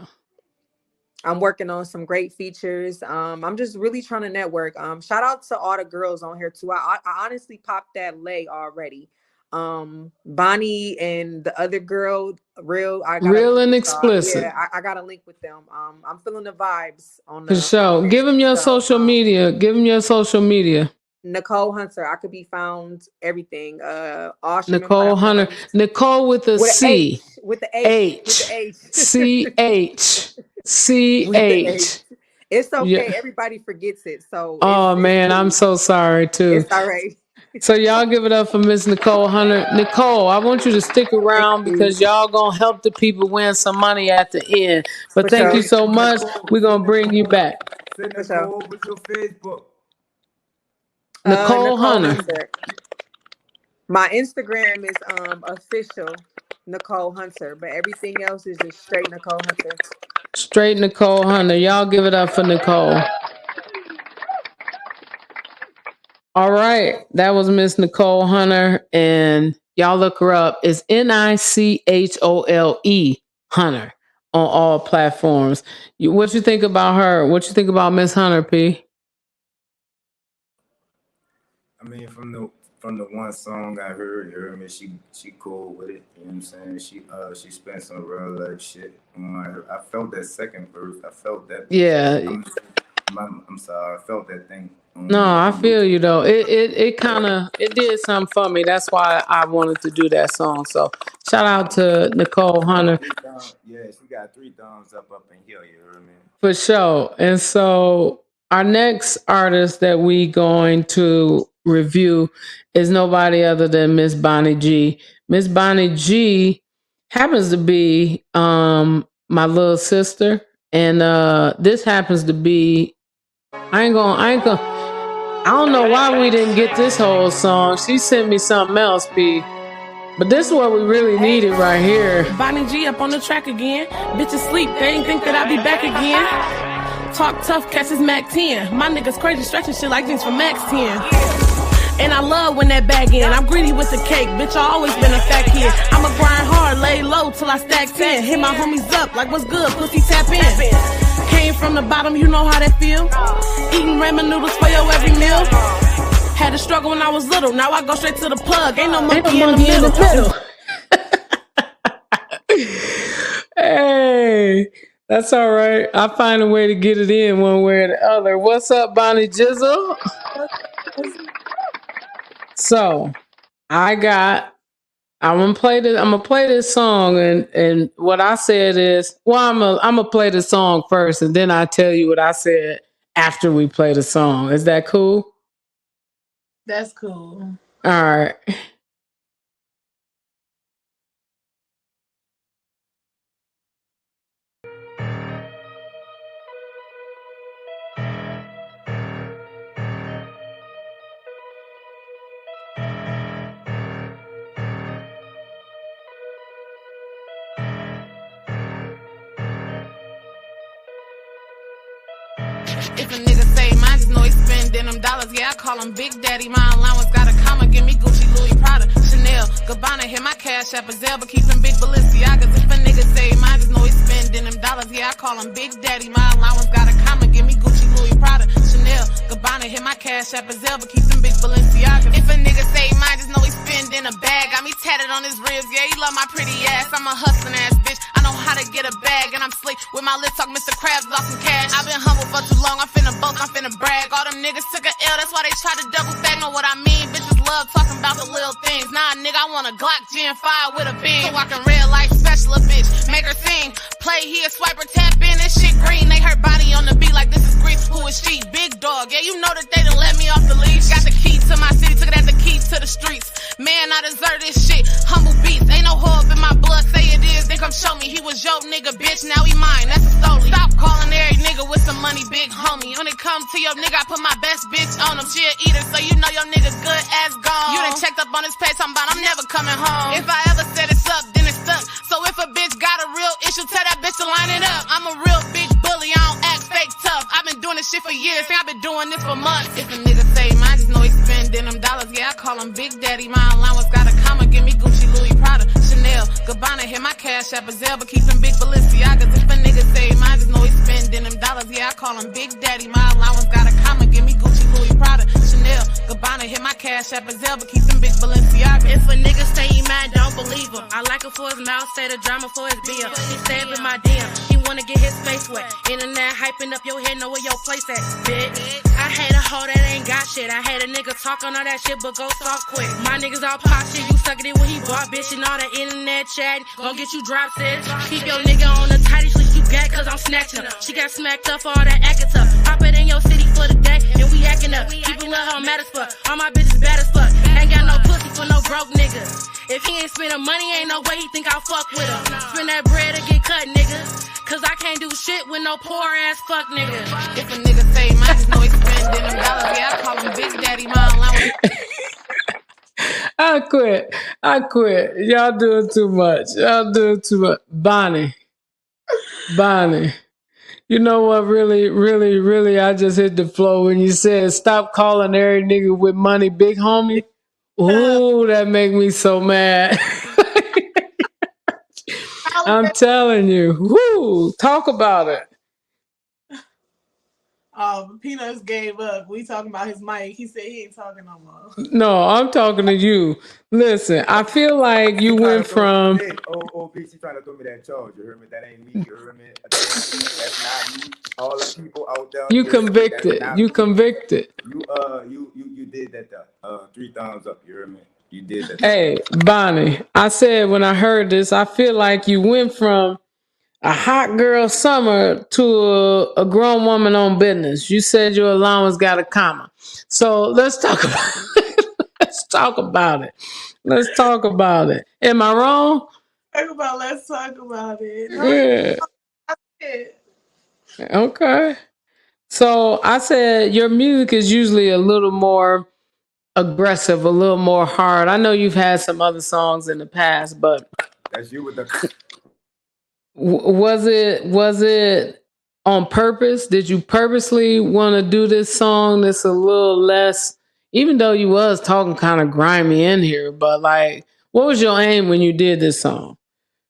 I'm working on some great features. I'm just really trying to network. Shout out to all the girls on here too. I honestly popped that lay already. Bonnie and the other girl, Real and Explicit. Yeah, I got a link with them. I'm feeling the vibes on the. For sure. Give them your social media. Nichole Hunter. I could be found everything. Nichole Hunter. Nichole with a C. With the H. CH. It's okay. Yeah. Everybody forgets it. So. Oh man, I'm so sorry too. It's all right. So y'all give it up for Miss Nichole Hunter. Nichole, I want you to stick around because y'all gonna help the people win some money at the end. But thank you so much. We're gonna bring you back. Nicole, what's your Facebook? Nichole Hunter. My Instagram is official Nichole Hunter, but everything else is just straight Nichole Hunter. Straight Nichole Hunter. Y'all give it up for Nichole. All right. That was Miss Nichole Hunter. And y'all look her up. It's Nichole Hunter on all platforms. What you think about her? What you think about Miss Hunter, P? I mean, from the one song I heard, you heard me, she cool with it. You know what I'm saying? She spent some real life shit. I felt that second verse. I felt that. Yeah. I'm sorry. I felt that thing. No, I feel you though. It did something for me. That's why I wanted to do that song. So shout out to Nichole Hunter. Yeah, she got 3 thumbs up in here. You heard me? For sure. And so our next artist that we going to review is nobody other than Miss Bonnie G. Miss Bonnie G happens to be my little sister, and this happens to be. I don't know why we didn't get this whole song. She sent me something else, P. But this is what we really needed right here. Bonnie G up on the track again. Bitches sleep, they ain't think that I'd be back again. Talk tough, catches Mac 10. My niggas crazy, stretching shit like things from Max 10. And I love when that bag in. I'm greedy with the cake, bitch, I always been a fat kid. I'ma grind hard, lay low till I stack 10. Hit my homies up like what's good, pussy tap in. Came from the bottom, you know how that feel. Eating ramen noodles for your every meal. Had to struggle when I was little, now I go straight to the plug. Ain't no monkey in the middle. Hey, that's all right. I find a way to get it in one way or the other. What's up, Bonnie Jizzle? So I'm gonna play this song, and what I said is, I'm gonna play the song first, and then I tell you what I said after we play the song. Is that cool? That's cool. All right. If a nigga say mine, just know he spending them dollars. Yeah, I call him Big Daddy. My allowance got a comma. Give me Gucci, Louis, Prada, Chanel, Gabbana. Hit my cash app, Zelle, but keep them big Balenciagas. If a nigga say mine, just know he spending them dollars. Yeah, I call him Big Daddy. My allowance got a comma. Give me Gucci, Louis, Prada, Chanel, Gabbana. Hit my cash cash app as ever, keep them big Balenciagas. If a nigga say mine, just know he spend in a bag. Got me tatted on his ribs, yeah, he love my pretty ass. I'm a hustling ass bitch, I know how to get a bag. And I'm slick with my lips talk Mr. Krabs off some cash. I've been humble for too long, I'm finna boast, I'm finna brag. All them niggas took a L, that's why they try to double back. Know what I mean? Bitches love talking about the little things. Nah, nigga, I want a Glock Gen 5 with a beam. So I can red light special a bitch, make her sing. Play here, swipe her, tap in, this shit green. They her body on the beat like this is grief. Who is she? Big dog. Yeah, you know that they done let me off the leash. Got the key to my city, took it as the key to the streets. Man, I deserve this shit. Humble beast, ain't no hope in my blood. Say it is, then come show me. He was your nigga, bitch. Now he mine. That's a story. Stop calling every nigga with some money, big homie. When it comes to your nigga, I put my best bitch on him. She a eater, so you know your nigga good ass gone. You done checked up on his page, talking about I'm never coming home. If I ever said it's up, then it's stuck. So if a bitch got a real issue, tell that bitch to line it up. I'm a real bitch bully, I don't act fake tough. I've been doing this shit for years, think I've been doing this for months. If a nigga say mine, just know he spending them dollars. Yeah, I call him Big Daddy. My allowance got a comma, give me Gucci, Louis, Prada, Chanel, Gabbana. Hit my cash app as but keep them big Balenciagas. If a nigga say mine, just know he spending them dollars. Yeah, I call him Big Daddy. My allowance got a comma, give me Gucci, Louis, Prada, Chanel, Gabbana. Hit my cash app as but keep them big Balenciagas. If a nigga say he mad, don't believe him. I like him for his mouth, say the drama for his beer. He stay up in my DM, he wanna get his face wet. Internet hyping up your head, know where your place at, bitch. I hate a hoe that ain't got shit. I hate a nigga talking all that shit, but go soft quick. My niggas all pop shit, you suckin' it when he bought, bitch. And all that internet chat, gon' get you drop sis. Keep your nigga on the tightest leash you got, cause I'm snatching her. She got smacked up for all that acting tough. Pop it in your city for the day, and we acting up. Keep it little hoe mad as fuck. All my bitches bad as fuck. Ain't got no pussy for no broke niggas. If he ain't spending money, ain't no way he think I'll fuck with him. Spend that bread or get cut, nigga. Cause I can't do shit with no poor ass fuck nigga. If a nigga say mine, just know he spending them dollars. Yeah, I call him Big Daddy. My allowance. I quit. Y'all doing too much. Bonnie. You know what really, I just hit the floor when you said stop calling every nigga with money big homie. Ooh, that make me so mad. I'm telling you. Woo, talk about it. P.Nut gave up. We talking about his mic. He said he ain't talking no more. No, I'm talking to you. Listen, I feel like you went from... Oh, bitch, you trying to throw me that charge. You heard me? That ain't me. You heard me? That's not me. All the people out there. You convicted. You convicted. You did that. 3 thumbs up. You heard me? You did that. Hey, Bonnie, I said when I heard this, I feel like you went from a hot girl summer to a grown woman on business. You said your allowance got a comma. So let's talk about it. Let's talk about it. Am I wrong? Let's talk about it. Yeah. Okay. So I said your music is usually a little more aggressive, a little more hard. I know you've had some other songs in the past, but that's you with the... Was it on purpose? Did you purposely want to do this song that's a little less, even though you was talking kind of grimy in here, but like, what was your aim when you did this song?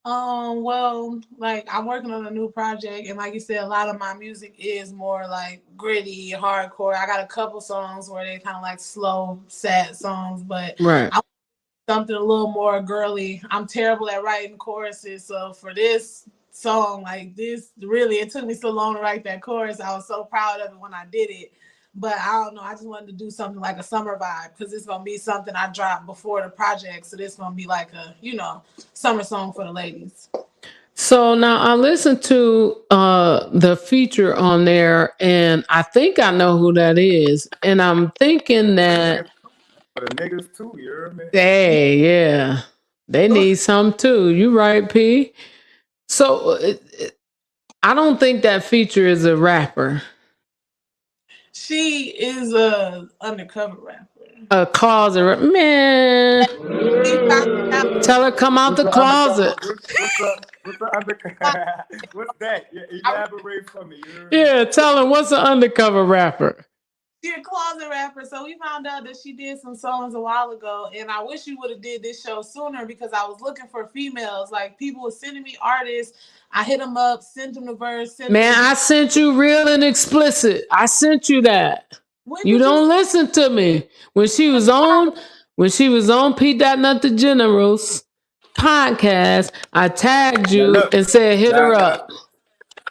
Well, like I'm working on a new project, and like you said, a lot of my music is more like gritty, hardcore. I got a couple songs where they kind of like slow, sad songs, but right. I want something a little more girly. I'm terrible at writing choruses, so for this song like this, really, it took me so long to write that chorus. I was so proud of it when I did it. But I don't know, I just wanted to do something like a summer vibe because it's going to be something I dropped before the project. So this going to be like a, summer song for the ladies. So now I listened to the feature on there, and I think I know who that is. And I'm thinking that... For the niggas too, you heard me? Hey, yeah. They need some too. You right, P? So I don't think that feature is a rapper. She is a undercover rapper. A closet rapper. Man. Tell her come out the closet. What's that? Elaborate for me. Yeah, tell her what's an undercover rapper. She's a closet rapper. So we found out that she did some songs a while ago, and I wish you would have did this show sooner because I was looking for females. Like people were sending me artists. I hit them up, sent them the verse. Man, I sent you Real and Explicit. I sent you that. You don't listen to me. When she was on P.Nut Da General's podcast, I tagged you and said, hit her up.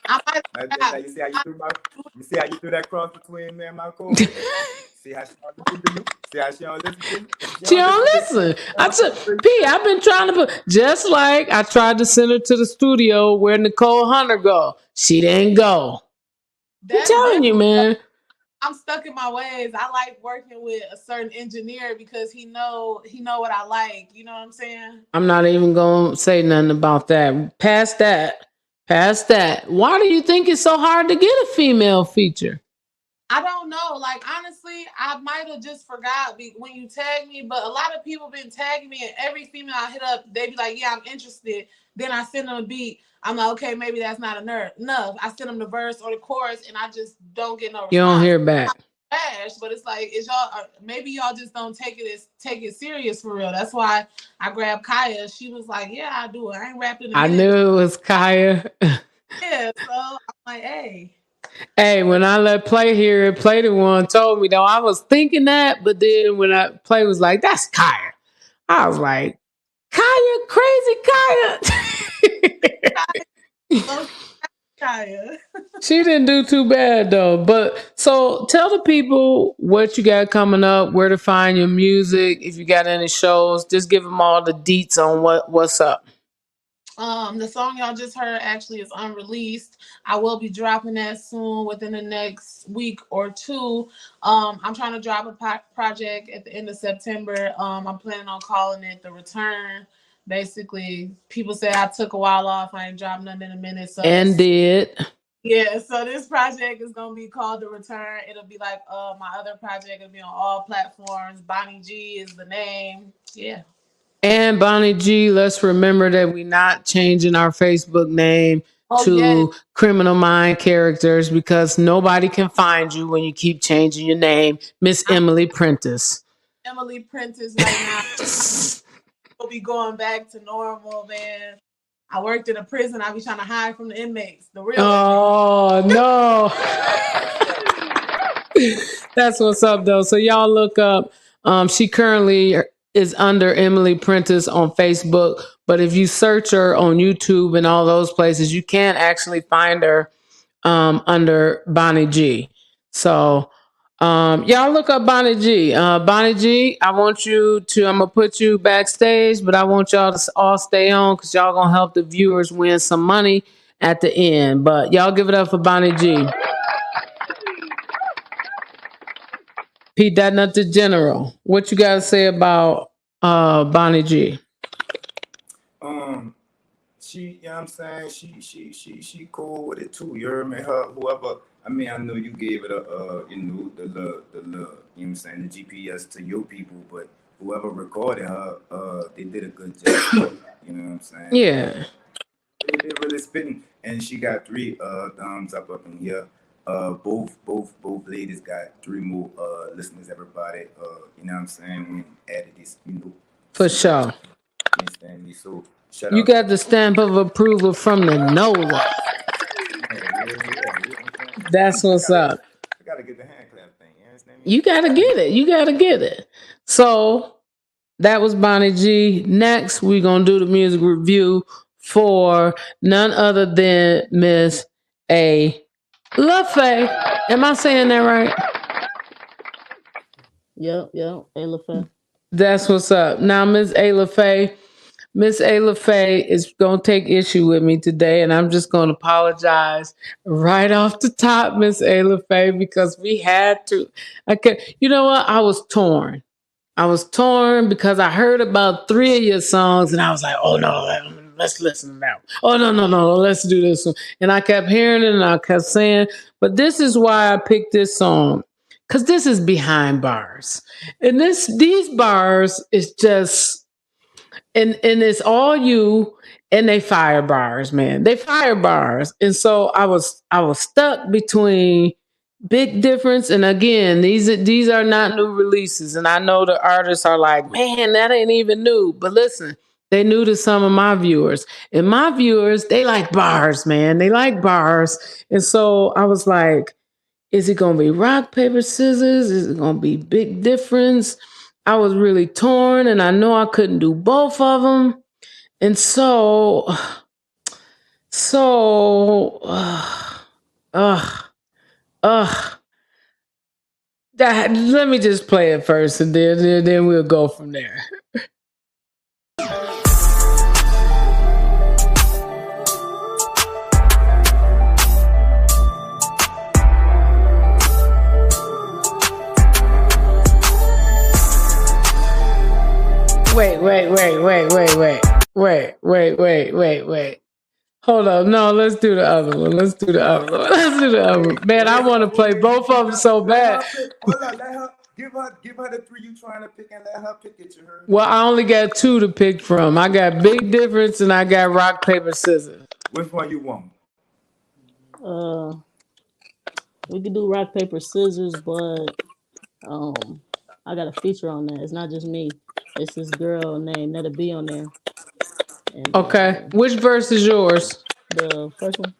You see how you threw that cross between me and my cool? See how she don't listen to you? See how she don't listen to you? She don't listen. I've been trying to put, just like I tried to send her to the studio where Nichole Hunter go. She didn't go. I'm telling you, man. I'm stuck in my ways. I like working with a certain engineer because he know what I like. You know what I'm saying? I'm not even gonna say nothing about that. Past that. Why do you think it's so hard to get a female feature? I don't know. Like, honestly, I might have just forgot when you tagged me, but a lot of people been tagging me, and every female I hit up, they be like, yeah, I'm interested. Then I send them a beat. I'm like, okay, maybe that's not enough. I send them the verse or the chorus, and I just don't get no response. You don't hear back. But it's like, maybe y'all just don't take it serious for real. That's why I grabbed Kaya. She was like, yeah, I do it. I ain't rapping. I knew it was Kaya. Yeah, so I'm like, hey. Hey, when I let Play hear it, Play the one told me though. I was thinking that, but then when Play was like, that's Kaya. I was like, Kaya, crazy Kaya. Kaya. She didn't do too bad though. But so tell the people what you got coming up, where to find your music, if you got any shows, just give them all the deets on what's up. The song y'all just heard actually is unreleased. I will be dropping that soon within the next week or two. I'm trying to drop a project at the end of September. I'm planning on calling it The Return. Basically, people say I took a while off. I ain't dropped nothing in a minute. So Yeah, so this project is going to be called The Return. It'll be like my other project. It'll be on all platforms. Bonnie G is the name. Yeah. And Bonnie G, let's remember that we're not changing our Facebook name to Criminal Mind Characters because nobody can find you when you keep changing your name. Miss Emily Prentice. Emily Prentice right now. We'll be going back to normal, man. I worked in a prison. I be trying to hide from the inmates. The real inmates. No. That's what's up, though. So y'all look up. She currently is under Emily Prentice on Facebook, but if you search her on YouTube and all those places, you can actually find her under Bonnie G. So y'all look up Bonnie G. Bonnie G, I'm gonna put you backstage, but I want y'all to all stay on because y'all gonna help the viewers win some money at the end. But y'all give it up for Bonnie G. P.Nut Da General, what you gotta say about Bonnie G? She, you know what I'm saying? She cool with it too. You heard me? Whoever. I mean, I know you gave it the you know what I'm saying, the GPS to your people, but whoever recorded her, they did a good job. You know what I'm saying? Yeah. They really spitting, and she got 3 thumbs up in here. Both ladies got 3 more listeners. Everybody, you know what I'm saying? We added this, you know. For sure. You understand me? So shout you out. got the stamp of approval from the NOLA. That's what's up. I gotta get the hand clap thing. You understand me? You gotta get it. So that was Bonnie G. Next, we're gonna do the music review for none other than Miss A. Lafaye. Am I saying that right? Yep, A. Lafaye. That's what's up. Now, Miss A. Lafaye is going to take issue with me today, and I'm just going to apologize right off the top, Miss A. Lafaye, because we had to. You know what? I was torn because I heard about 3 of your songs, and I was like, oh, no, let's listen to that one. Oh, no, let's do this one. And I kept hearing it, and I kept saying, but this is why I picked this song. Because this is behind bars. And these bars is just, and it's all you, and they fire bars, man. They fire bars. And so I was stuck between Big Difference. And again, these are not new releases. And I know the artists are like, man, that ain't even new. But listen, they new to some of my viewers. And my viewers, they like bars, man. They like bars. And so I was like, Is it gonna be rock, paper, scissors? Is it gonna be big difference? I was really torn, and I know I couldn't do both of them, and so, let me just play it first, and then we'll go from there. Wait. Hold up. No, let's do the other one. Man, I want to play both of them so bad. Hold on, let her give her the three you trying to pick and let her pick it. You heard? Well, I only got two to pick from. I got Big Difference and I got Rock, Paper, Scissors. Which one you want? We could do rock, paper, scissors, but I got a feature on that. It's not just me. It's this girl named Netta B on there. And, okay. Which verse is yours? The first one.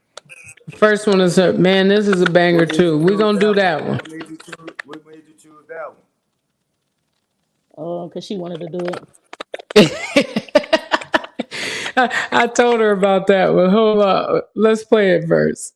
The first one is her. Man, this is a banger too. We're going to do that one. What made you choose that one? Oh, because she wanted to do it. I told her about that one. Hold on. Let's play it first.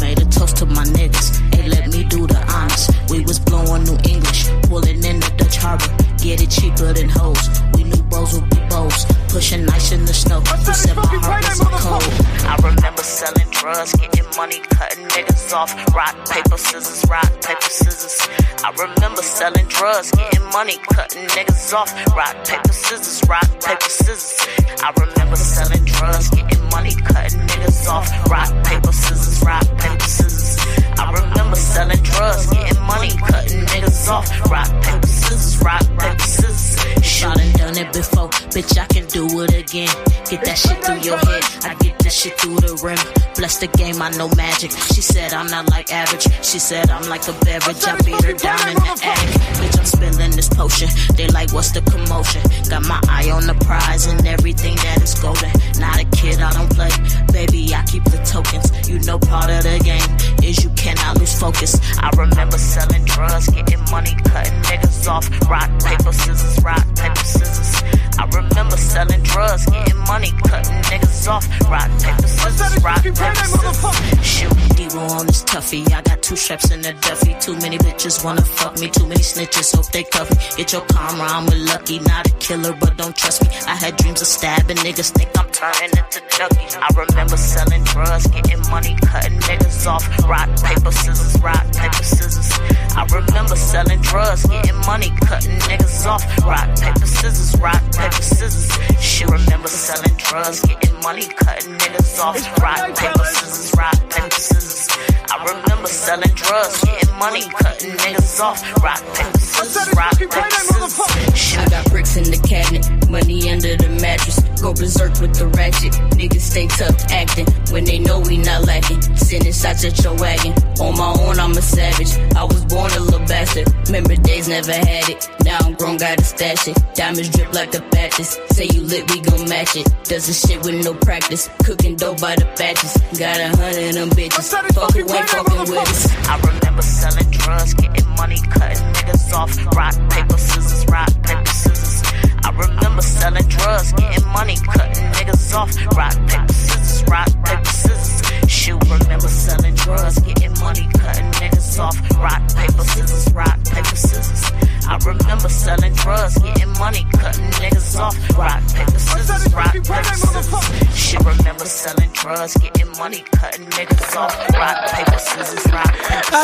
Made a toast to my niggas. They let me do the honors. We was blowing New English, pulling in the Dutch harbor. Get it cheaper than hoes. We knew bros would be bows. Pushing ice in the snow. Who said my heart was cold? I remember selling drugs, getting money, cutting niggas off. Rock, paper, scissors, rock, paper, scissors. I remember selling drugs, getting money, cutting niggas off. Rock, paper, scissors, rock, paper, scissors. I remember selling drugs, getting money, cutting niggas off. Rock, paper, scissors, rock, paper, scissors. I remember selling drugs, getting money, cutting niggas off. Rock, paper, scissors, rock, paper, scissors. Shot and done it before, bitch, I can do it again. Get that shit through your head, I get that shit through the rim. Bless the game, I know magic. She said I'm not like average. She said I'm like a beverage. I beat her down in the attic. Bitch, I'm spilling this potion. They like, what's the commotion? Got my eye on the prize and everything that is golden. Not a kid, I don't play. Baby, I keep the tokens. You know part of the game is you cannot lose focus. I remember selling drugs, getting money, cutting niggas off. Rock, paper, scissors, rock, paper, scissors. I remember selling drugs, getting money, cutting niggas off. Rock, paper, scissors, rock, paper, scissors. Shoot, Devo on this toughie. I got 2 straps in the Duffy. Too many bitches wanna fuck me. Too many snitches, hope they cuff me. Get your karma, I'm with Lucky. Not a killer, but don't trust me. I had dreams of stabbing niggas, think I'm turning into Chucky. I remember selling drugs, getting money, cutting niggas off. Rock, paper, scissors, rock, paper, scissors. I remember selling drugs, getting money, cutting niggas off. Rock, paper, scissors, rock, paper, scissors. Shit, remember selling drugs, getting money, cutting niggas off. Rock, paper, scissors, rock, paper, scissors. I remember selling drugs, getting money, cutting niggas off. Rock, paper, scissors, rock, paper, scissors. Shit. I got bricks in the cabinet, money under the mattress. Go berserk with the ratchet. Niggas stay tough acting when they know we not lacking. Sending shots at your wagon. On my own, I'm a savage. I was born a little bastard. Remember days, never had it. Now I'm grown, gotta stash it. Diamonds drip like the patches. Say you lit, we gon' match it. Does this shit with no practice. Cooking dope by the batches. Got 100 of them bitches. Fuck who ain't fucking with us. I remember selling drugs, getting money, cutting niggas off. Rock, paper, scissors, rock, paper, scissors. I remember selling drugs, getting money, cutting niggas off. Rock, paper, scissors, rock, paper, scissors. Shoot, remember selling drugs, getting money, cutting niggas off. Rock, paper, scissors, rock, paper, scissors. I remember selling drugs, getting money, cutting niggas off. Rock, paper, scissors, rock, paper, scissors. Shit, remember selling drugs, getting money, cutting niggas off. Rock, paper, scissors, rock, paper, scissors.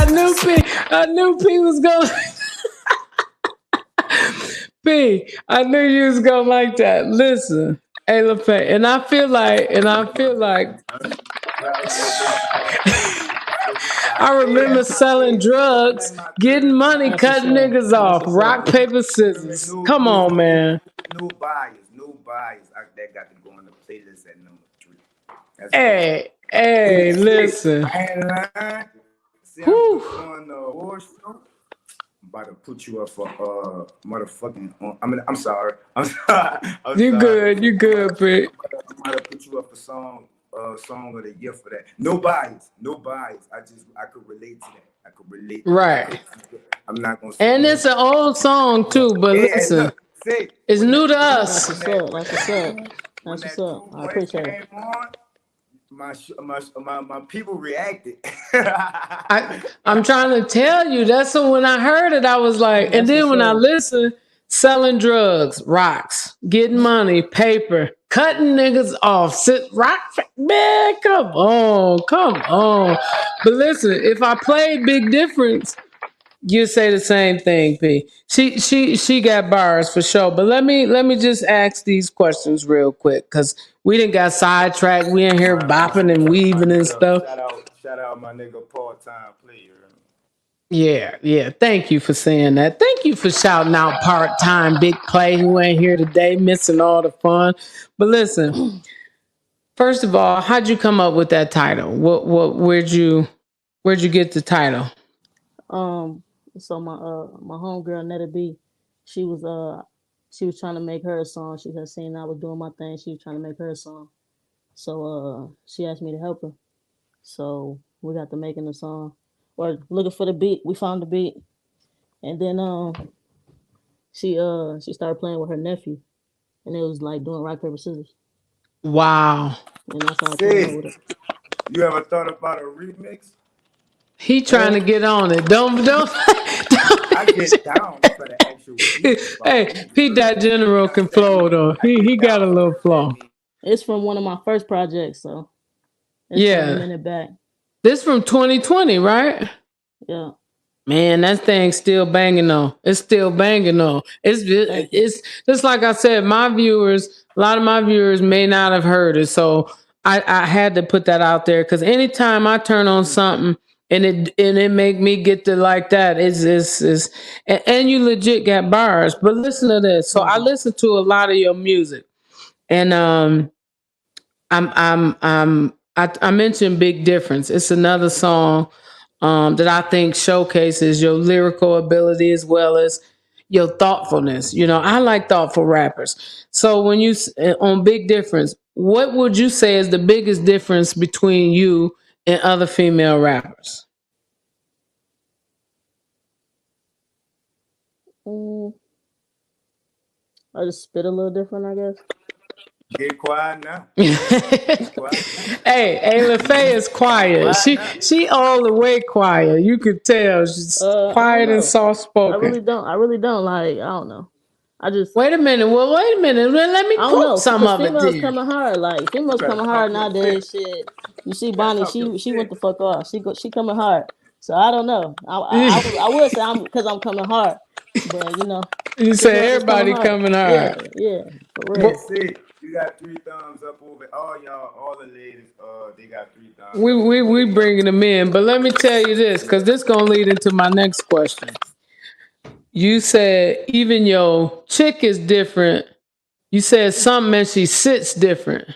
I knew P was gonna. P, I knew you was gonna like that. Listen, hey Lafaye, and I feel like I remember selling drugs, getting money, cutting niggas off. Rock, paper, scissors. Come on, man. No bias. That got to go on the playlist at number 3. Hey, listen. I ain't lying. See, I'm going to horse show. about to put you up for motherfucking. I'm sorry. I'm sorry. You good, Pete. I'm about to put you up for song of the year for that. No bias. I could relate to that. I could relate. Right. I'm not gonna say. And it's an old song too, but listen, look, it's new to us. That's what's up. I appreciate it. My people reacted. I'm trying to tell you, that's when I heard it, I was like, and then when I listened, selling drugs, rocks, getting money, paper, cutting niggas off, man, come on. But listen, if I played Big Difference, you say the same thing, P. She got bars for sure. But let me just ask these questions real quick, because we didn't got sidetracked. We in here bopping and weaving and stuff. Shout out my nigga part-time player. Yeah. Thank you for saying that. Thank you for shouting out part-time Big Play who ain't here today, missing all the fun. But listen, first of all, how'd you come up with that title? Where'd you get the title? So my homegirl Netta B, she was trying to make her a song. She had seen I was doing my thing. She was trying to make her a song. So she asked me to help her. So we got to making the song. Or looking for the beat. We found the beat. And then she started playing with her nephew. And it was like doing rock, paper, scissors. Wow. And that's how I came up with it. You ever thought about a remix? He trying to get on it. Don't. I get down for the actual beat. Hey, P.Nut Da General can flow though. He got a little flow. It's from one of my first projects, so it's from a minute back. This from 2020, right? Yeah. Man, that thing's still banging on. It's still banging on. It's just like I said, a lot of my viewers may not have heard it. So I had to put that out there, because anytime I turn on something and it make me get to like that, is and you legit got bars. But listen to this. So I listen to a lot of your music, and I mentioned Big Difference. It's another song that I think showcases your lyrical ability as well as your thoughtfulness. You know, I like thoughtful rappers. So when you on Big Difference, what would you say is the biggest difference between you and other female rappers? I just spit a little different, I guess. Get quiet now. Hey, Lafaye is quiet. She all the way quiet. You could tell she's quiet and soft spoken. I really don't. Like, I don't know. I just wait a minute. Well, let me quote some of it. Females coming hard. Like, females coming hard nowadays. Shit. You see, Bonnie, she went the fuck off. She coming hard. So I don't know. I would say because I'm coming hard, but you know. You say everybody coming hard. Yeah, for real. You got 3 thumbs up over all the ladies. They got 3 thumbs. We bringing them in, but let me tell you this, because this gonna lead into my next question. You said even your chick is different. You said something and she sits different.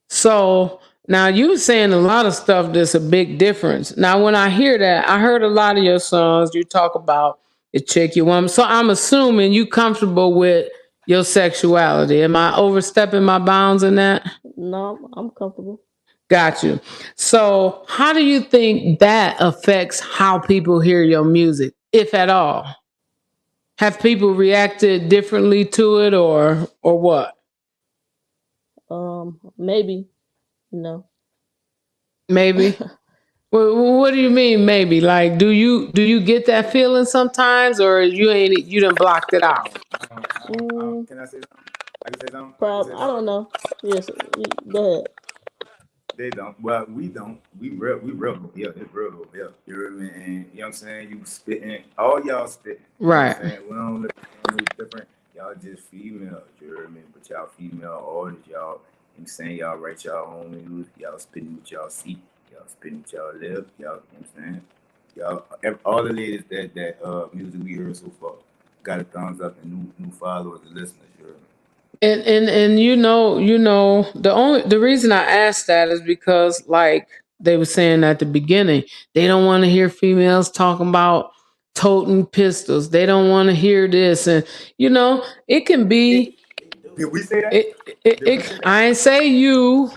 So now you saying a lot of stuff that's a big difference. Now when I hear that, I heard a lot of your songs. You talk about your chick, your woman. So I'm assuming you comfortable with your sexuality. Am I overstepping my bounds in that? No, I'm comfortable. Got you. So how do you think that affects how people hear your music, if at all? Have people reacted differently to it or what? Maybe. No. Maybe? Well, what do you mean maybe? Like, do you get that feeling sometimes, or you done blocked it out? Can I say something? I can say something? I don't know. Yes, go ahead. They don't. Well, we don't. We real. Yeah, it's real. Yeah, you know what I mean? And, you know what I'm saying? You spitting. All y'all spitting. Right. You know we don't look different. Y'all just female. You know what I mean? But y'all female artists, y'all. You know what I'm saying? Y'all write y'all own music. Y'all spitting with y'all seat. Y'all spitting with y'all live. Y'all. You know what I'm saying? Y'all. All the ladies that music we heard so far got a thumbs up and new followers and listeners. You know what I mean? And you know the reason I asked that is because, like they were saying at the beginning, they don't want to hear females talking about toting pistols. They don't want to hear this. And, it can be. Did we say that? I ain't say you,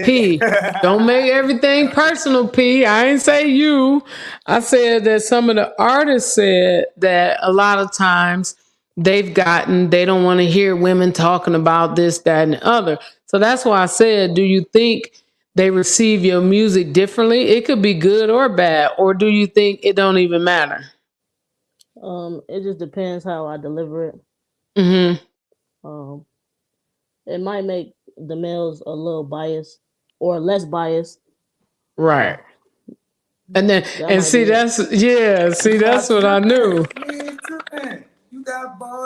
P. Don't make everything personal, P. I ain't say you. I said that some of the artists said that a lot of times they don't want to hear women talking about this, that, and the other. So that's why I said, do you think they receive your music differently? It could be good or bad. Or do you think it don't even matter? It just depends how I deliver it. It might make the males a little biased or less biased. Right. And then, that's what I knew.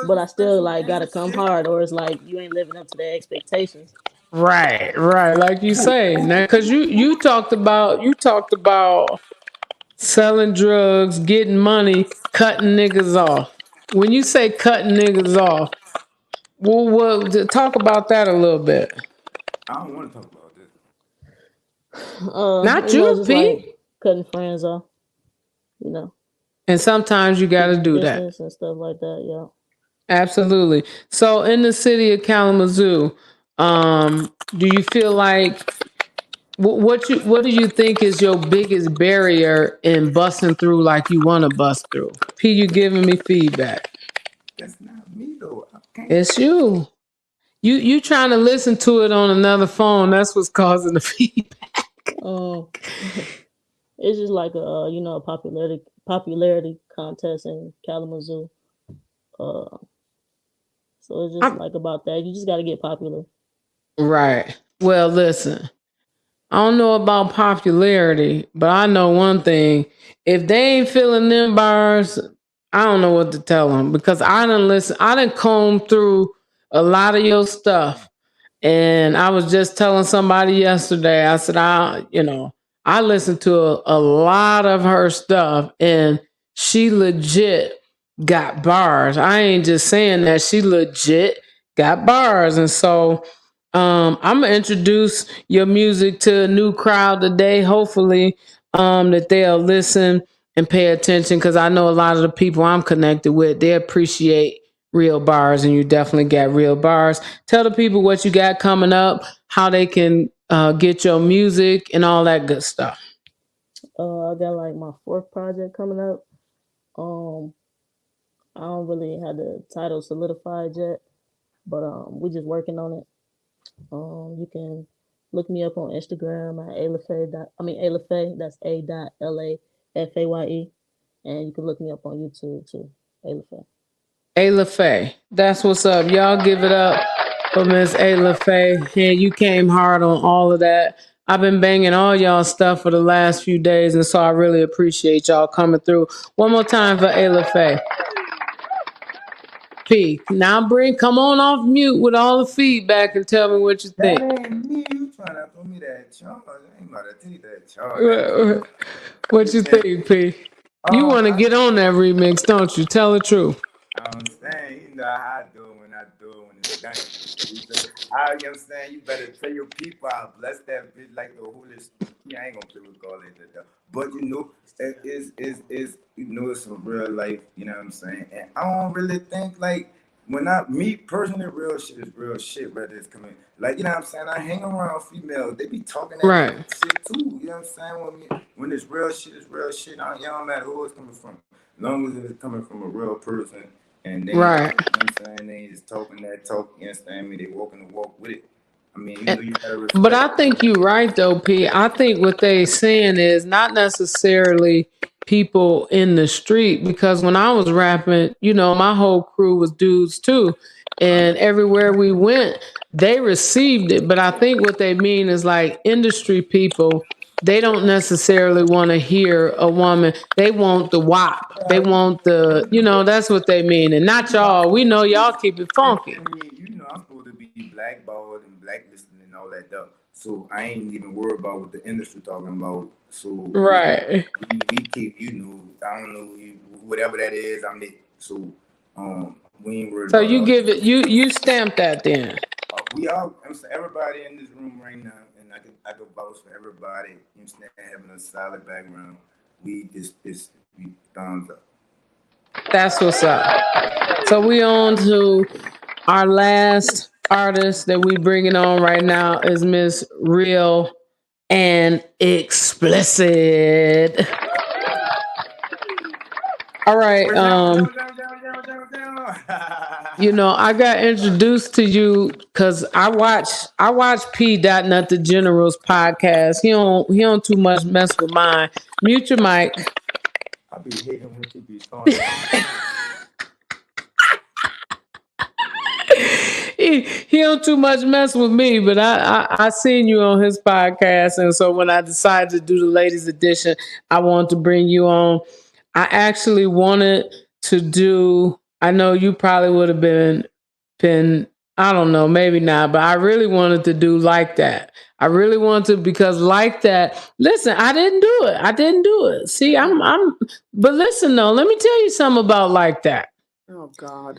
But I still gotta come hard, or it's like you ain't living up to their expectations. Right. Like you say, now, because you talked about selling drugs, getting money, cutting niggas off. When you say cutting niggas off, well, talk about that a little bit. I don't want to talk about this. Not you, just P. Cutting friends off, And sometimes you got to do that and stuff like that. Yeah. Absolutely. So, in the city of Kalamazoo, do you feel like what do you think is your biggest barrier in busting through like you want to bust through? P, you giving me feedback. That's not me though. It's you. You trying to listen to it on another phone. That's what's causing the feedback. It's just like a popularity contest in Kalamazoo. So it's just about that. You just got to get popular. Right. Well, listen. I don't know about popularity, but I know one thing. If they ain't feeling them bars, I don't know what to tell them, because I done combed through a lot of your stuff. And I was just telling somebody yesterday, I said, I listened to a lot of her stuff, and she legit got bars. I ain't just saying that, she legit got bars. And so I'm gonna introduce your music to a new crowd today. Hopefully, that they'll listen and pay attention, because I know a lot of the people I'm connected with, they appreciate real bars, and you definitely got real bars. Tell the people what you got coming up, how they can get your music, and all that good stuff. I got my 4th project coming up. I don't really have the title solidified yet, but we're just working on it. You can look me up on Instagram at Lafaye. That's A.LAFAYE, and you can look me up on YouTube too. Lafaye. Lafaye, that's what's up. Y'all give it up for Miss Lafaye. Yeah, you came hard on all of that. I've been banging all y'all stuff for the last few days, and so I really appreciate y'all coming through. One more time for Lafaye. P, now come on off mute with all the feedback and tell me what you think. That ain't me. You trying to put me that charge? I ain't about to take that charge. What you think, P? You want to get on that remix, don't you? Tell the truth. I'm saying, you know how I do it when it's done. I'm saying, you better tell your people I bless that bitch like the Holy Spirit. I ain't gonna play with all that. But it is it's some real life, you know what I'm saying? And I don't really think me personally, real shit is real shit, whether it's coming. You know what I'm saying? I hang around females, they be talking that shit too, you know what I'm saying? When it's real shit, it's real shit. It don't matter who it's coming from. As long as it's coming from a real person. And they, you know what I'm saying, they just talking that talk, you understand me? They walking the walk with it. I mean, you gotta respect. But I think you're right, though, P. I think what they saying is not necessarily people in the street, because when I was rapping, my whole crew was dudes too. And everywhere we went, they received it. But I think what they mean is industry people, they don't necessarily want to hear a woman. They want the WAP. They want the, that's what they mean. And not y'all. We know y'all keep it funky. I mean, I'm supposed to be blackballed and blacklisted and all that stuff. So I ain't even worried about what the industry talking about. So right, we keep, I don't know, whatever that is, I'm it. So we ain't worried. So you give it, you stamp that then. I'm saying everybody in this room right now, and I could vouch for everybody. You understand, having a solid background. We thumbs up. That's what's up. So we on to our last artist that we bringing on right now is Miss Real and Explicit. All right. You know, I got introduced to you because I watch P.Nut Da General's podcast. He don't too much mess with mine. Mute your mic. I be hating when she be throwing. He don't too much mess with me, but I seen you on his podcast, and so when I decided to do the ladies edition, I wanted to bring you on. I actually wanted to do. I know you probably would have been. I don't know, maybe not, but I really wanted to do Like That. I really wanted to because Like That. Listen, I didn't do it. See, but listen though, let me tell you something about Like That. Oh God.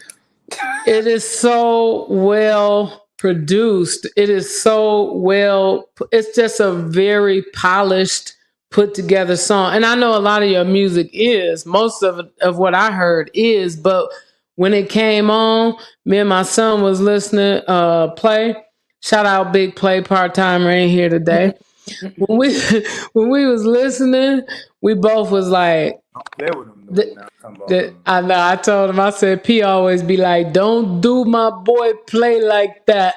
It is so well produced. It is so well. It's just a very polished, put together song. And I know a lot of your music is. Most of what I heard is, but when it came on, me and my son was listening. Play. Shout out Big Play, part-timer ain't here today. when we was listening, we both was like, I know. I told him. I said, P always be like, "Don't do my boy Play like that."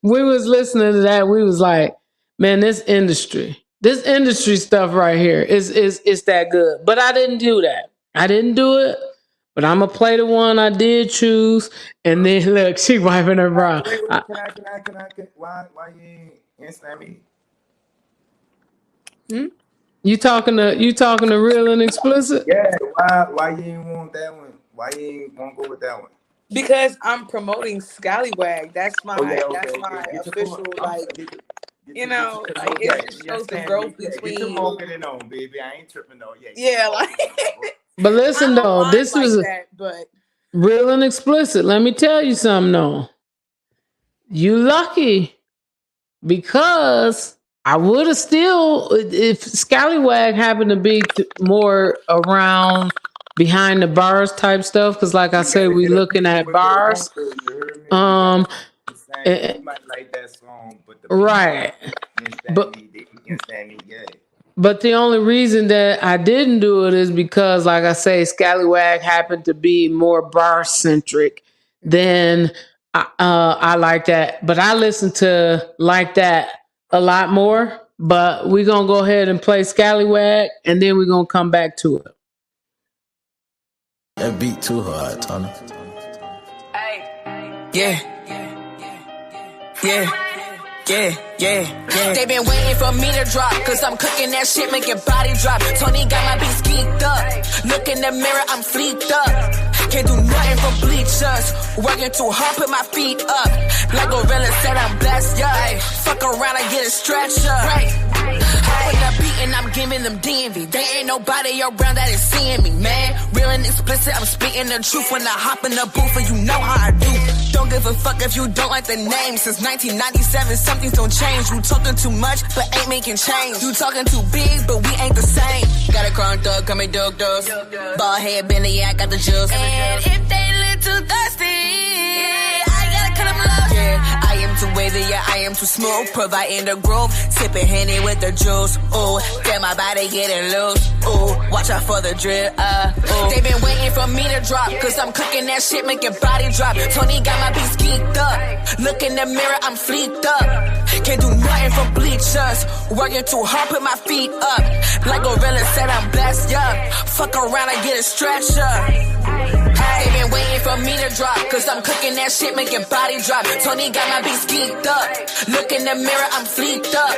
We was listening to that. We was like, "Man, this industry stuff right here is that good." But I didn't do that. I didn't do it. But I'm gonna play the one I did choose, and then look, she wiping her brow. Can I? Why you ain't instant me? You talking to Real and Explicit? Yeah. Why you ain't want that one? Why you ain't want to go with that one? Because I'm promoting Scallywag. That's my official you know, like it just shows the growth between. Get your marketing on, baby. I ain't tripping though. Yeah, like. But listen though, this was Real and Explicit. Let me tell you something though. You lucky because I would have still, if Scallywag happened to be more around behind the bars type stuff, because like I said, we looking at bars. You might like that song, but right. But the only reason that I didn't do it is because, like I say, Scallywag happened to be more bar centric than I Like That. But I listen to Like That a lot more. But we're going to go ahead and play Scallywag, and then we're going to come back to it. That beat too hard, Tony. Yeah. They been waiting for me to drop, cause I'm cooking that shit, making body drop. Tony got my beat skeeked up. Look in the mirror, I'm fleeked up. Can't do nothing for bleachers. Working too hard, put my feet up. Like Gorilla said, I'm blessed, yeah. Fuck around and get a stretcher. Right. Hopping the beat and I'm giving them DMV. There ain't nobody around that is seeing me, man. Real and explicit, I'm speaking the truth when I hop in the booth, and you know how I do. Don't give a fuck if you don't like the name. Since 1997, something's don't change. You talking too much, but ain't making change. You talking too big, but we ain't the same. Got a crown thug, call me Doug Dose. Ball head, Benny, yeah, I got the juice. And if they little thirsty, I gotta cut them loose. Yeah, I am too wavy, yeah, I am too smooth. Providing the groove, sipping Henny with the juice. Ooh, damn, my body getting loose. Ooh, watch out for the drill. Ooh. They been waiting for me to drop, cause I'm cooking that shit, making body drop. Tony got my beat skeeked up. Look in the mirror, I'm fleeked up. Can't do nothing for bleachers. Working too hard, put my feet up. Like Gorilla said, I'm blessed, yeah. Fuck around and get a stretcher. They been waiting for me to drop, cause I'm cooking that shit, making body drop. Tony got my beat skeeked up. Look in the mirror, I'm fleeked up.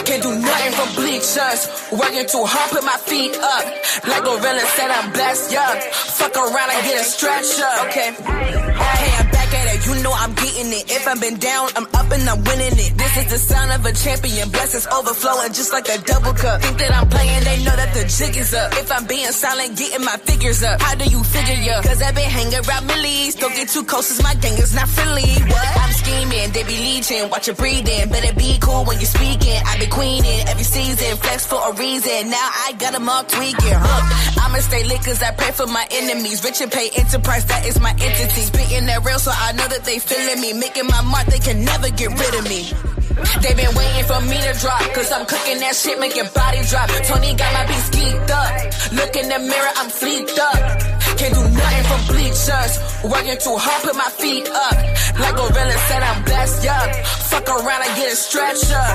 Can't do nothing for bleachers. Working too hard, put my feet up. Like Gorilla said, I'm blessed, yeah. Fuck around and get a stretcher. Okay, I'm back at it. you know I'm getting it. If I've been down, I'm up and I'm winning it. This is the sound of a champion. Blessings overflowing just like a double cup. Think that I'm playing, they know that the jig is up. If I'm being silent, getting my figures up. How do you figure ya? Cause I've been hanging around millies. Don't get too close, cause my gang is not friendly. What? I'm scheming, they be leeching. Watch your breathing. Better be cool when you're speaking. I be queening every season. Flex for a reason. Now I got them all tweaking. I'ma stay lit cause I pray for my enemies. Rich and pay enterprise, that is my entity. Spitting that real so I know that they feeling me. Making my mark, they can never get rid of me. They been waiting for me to drop, cause I'm cooking that shit, make your body drop. Tony got my beats geeked up. Look in the mirror, I'm fleeked up. Can't do nothing from bleachers. Working too hard, put my feet up. Like Gorilla said, I'm blessed, yup. Fuck around, I get a stretcher.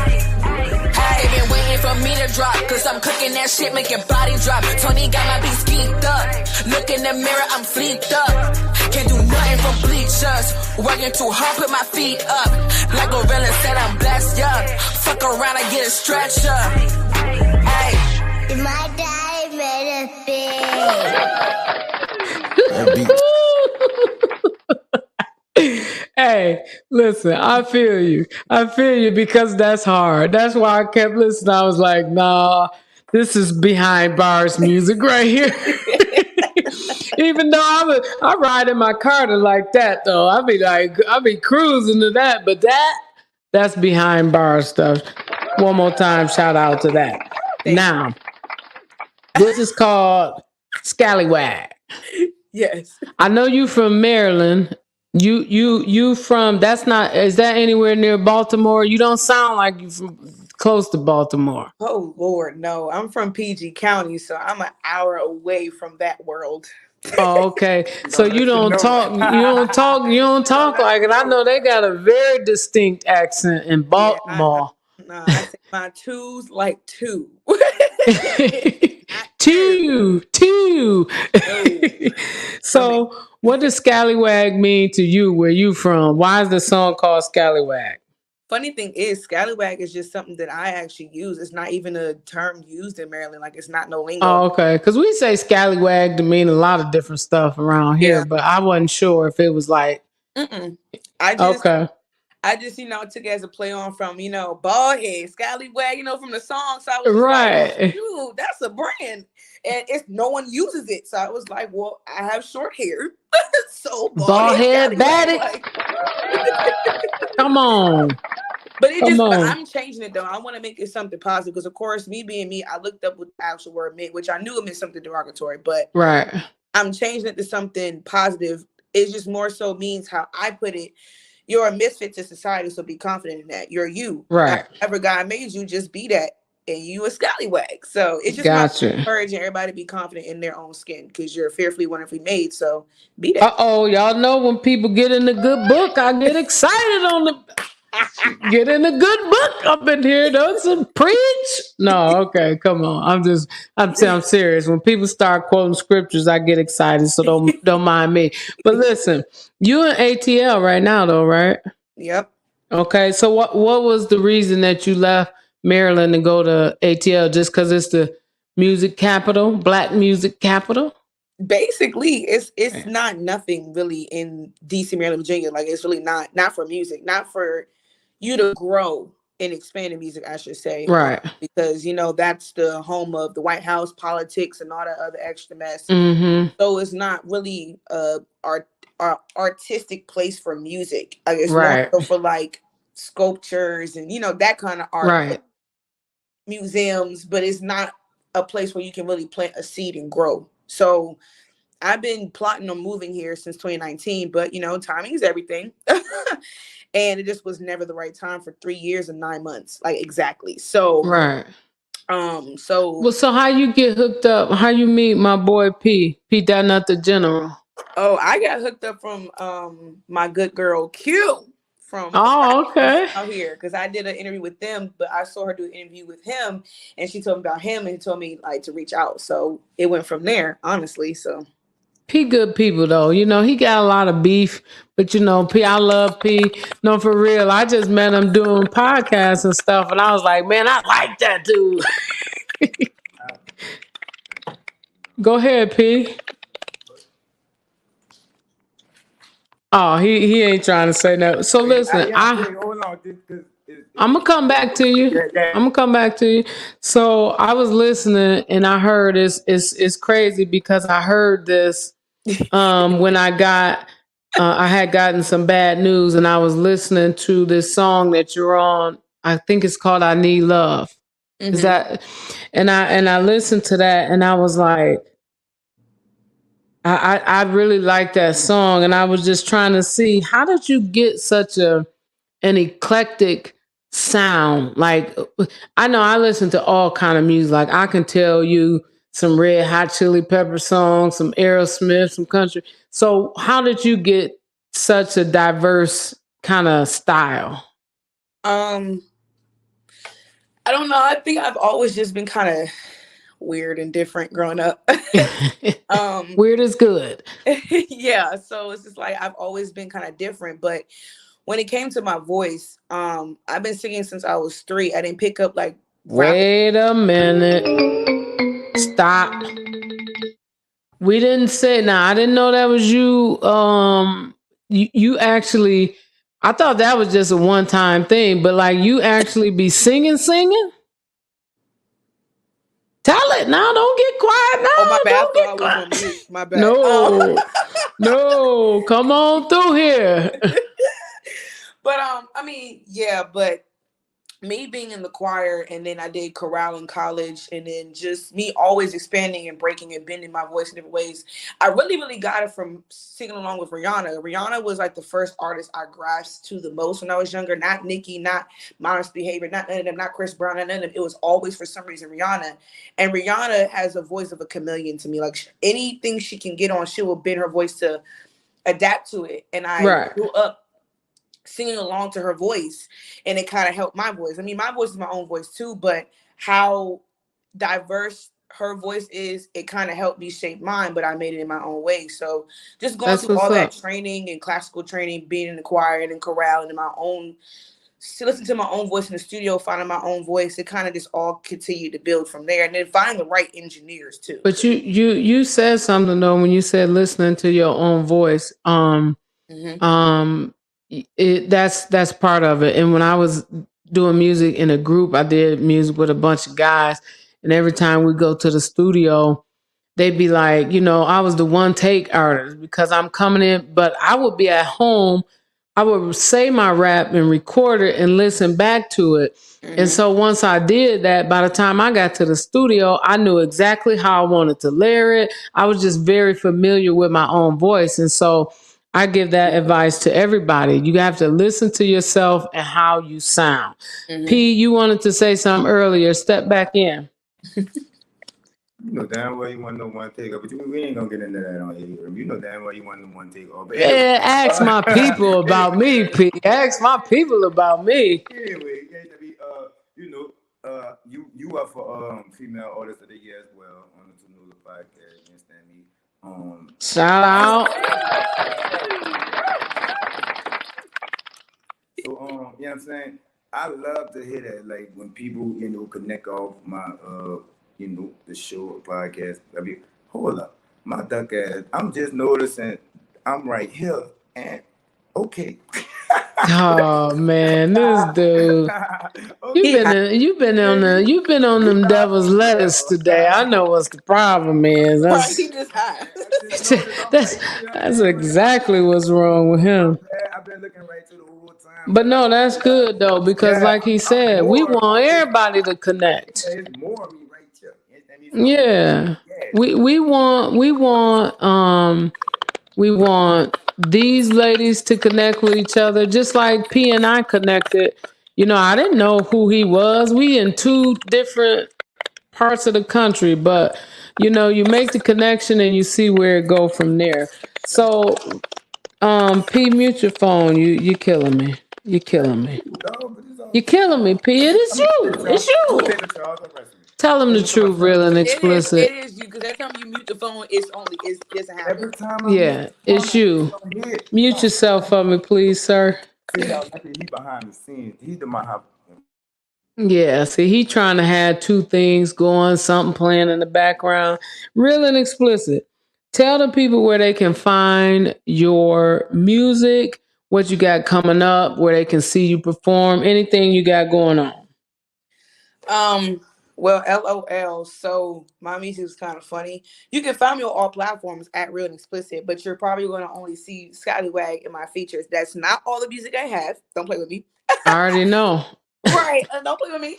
Hey, they been waiting for me to drop, cause I'm cooking that shit, make your body drop. Tony got my beats geeked up. Look in the mirror, I'm fleeked up. Can't do nothing from bleachers. Working too hard, put my feet up. Like Gorilla said, I'm blessed, yup. Fuck around, I get a stretcher. Hey. My daddy made a big. Hey, listen, I feel you. I feel you because that's hard. That's why I kept listening. I was like, nah, this is behind bars music right here. Even though I ride in my car to like that though. I be cruising to that, but that's behind bars stuff. One more time, shout out to that. Now, this is called Scallywag. Yes. I know you from Maryland. You from, that's not, is that anywhere near Baltimore? You don't sound like you from close to Baltimore. Oh Lord, no. I'm from PG County, so I'm an hour away from that world. Oh, okay. So you don't talk like it. I know they got a very distinct accent in Baltimore. I say my twos like two. Two. So what does scallywag mean to you? Where you from? Why is the song called Scallywag? Funny thing is, scallywag is just something that I actually use. It's not even a term used in Maryland. Like, it's not no lingo. Oh, okay. Because we say scallywag to mean a lot of different stuff around here, but I wasn't sure if it was like. I just took it as a play on from, bald head, scallywag, from the song. So I was like, dude, that's a brand. And no one uses it. So I was like, well, I have short hair. So bald head, baddie. Come on. But I'm changing it though. I want to make it something positive because, of course, me being me, I looked up what the actual word meant, which I knew it meant something derogatory. But I'm changing it to something positive. It just more so means how I put it. You're a misfit to society, so be confident in that. You're you. Right. Whatever God made you, just be that. And you a scallywag. So it's just encouraging everybody to be confident in their own skin because you're fearfully, wonderfully made. So be that. Y'all know when people get in the good book, I get excited on the get in the good book up in here. Don't some preach. No, okay, come on. I'm serious. When people start quoting scriptures, I get excited. So don't mind me. But listen, you in ATL right now though, right? Yep. Okay. So what was the reason that you left Maryland and go to ATL? Just because it's the music capital, Black music capital? Basically, it's not nothing really in DC, Maryland, Virginia. Like, it's really not for music, not for you to grow and expand in music, I should say. Right. Because, that's the home of the White House, politics, and all that other extra mess. Mm-hmm. So it's not really our artistic place for music. Like, it's more so for like sculptures and, that kind of art. Right. Museums, but it's not a place where you can really plant a seed and grow. So I've been plotting on moving here since 2019, but timing is everything. And it just was never the right time for 3 years and 9 months, like exactly. So so how you get hooked up? How you meet my boy P.Nut Da General? Oh, I got hooked up from my good girl Q. Out here because I did an interview with them, but I saw her do an interview with him and she told me about him and told me like to reach out. So it went from there, honestly. So P good people though, he got a lot of beef, but P, I love P. No, for real. I just met him doing podcasts and stuff and I was like, man, I like that dude. Go ahead, P. Oh, he ain't trying to say no. So listen, Hold on. I'm gonna come back to you. I'm gonna come back to you. So I was listening and I heard it's crazy because I heard this when I had gotten some bad news and I was listening to this song that you're on. I think it's called "I Need Love." Is that? And I listened to that and I was like, I really like that song and I was just trying to see how did you get such an eclectic sound. Like I know I listen to all kind of music. Like I can tell you some Red Hot Chili Pepper songs, some Aerosmith, some country. So how did you get such a diverse kind of style? I don't know. I think I've always just been kind of weird and different growing up. Weird is good. Yeah, so it's just like I've always been kind of different, but when it came to my voice, I've been singing since I was 3. I didn't pick up like Wait a minute. Stop. We didn't say I didn't know that was you. You actually I thought that was just a one-time thing, but like you actually be singing? Tell it now, don't get quiet now. Oh, my bad. Don't get I quiet. was on mute. My bad. No, come on through here. But I mean, yeah, but me being in the choir and then I did chorale in college and then just me always expanding and breaking and bending my voice in different ways. I really got it from singing along with Rihanna. Rihanna was like the first artist I grasped to the most when I was younger. Not Nicki, not Modest Behavior, not none of them, not Chris Brown, none of them. It was always for some reason Rihanna. And Rihanna has a voice of a chameleon to me. Like anything she can get on, she will bend her voice to adapt to it. And I grew up singing along to her voice and it kind of helped my voice. I mean, my voice is my own voice too, but how diverse her voice is, it kind of helped me shape mine, but I made it in my own way. So just going through all that training and classical training, being in the choir and in chorale and in my own, listening to my own voice in the studio, finding my own voice, it kind of just all continued to build from there. And then finding the right engineers too. But you said something though when you said listening to your own voice. That's part of it. And when I was doing music in a group, I did music with a bunch of guys, and every time we go to the studio, they'd be like, I was the one take artist because I'm coming in, but I would be at home. I would say my rap and record it and listen back to it. And so once I did that, by the time I got to the studio, I knew exactly how I wanted to layer it. I was just very familiar with my own voice. And so I give that advice to everybody. You have to listen to yourself and how you sound. P, you wanted to say something earlier. Step back in. You know damn well you want no one take, but we ain't gonna get into that on here. You know damn well you want no one take. Yeah, ask my people about me, P. Ask my people about me. Anyway, you up for female artist of the year as well on the Nichole podcast. You understand me? Shout out. So you know what I'm saying? I love to hear that, like when people, connect off my the show podcast. I mean, hold up, my duck ass. I'm just noticing I'm right here and okay. Oh man, this dude. You've been on them devil's lettuce today. I know what's the problem is. That's exactly what's wrong with him. I've been looking right to the whole time. But no, that's good though, because like he said, we want everybody to connect. There's more of me right here. Yeah. We want these ladies to connect with each other, just like P and I connected. I didn't know who he was. We in 2 different parts of the country, but you make the connection and you see where it go from there. So, P, mute your phone. You're killing me. You're killing me. You're killing me, P. It is you. It's you. Tell them the truth, real and explicit. It is you, because every time you mute the phone, it doesn't happen. Every time it's you. Mute yourself for me, please, sir. He behind the scenes. He the my. Yeah, see, he trying to have 2 things going, something playing in the background. Real and explicit. Tell the people where they can find your music, what you got coming up, where they can see you perform, anything you got going on. Well, LOL. So my music is kind of funny. You can find me on all platforms at Real and Explicit, but you're probably going to only see Scallywag in my features. That's not all the music I have. Don't play with me. I already know. Right. Don't play with me.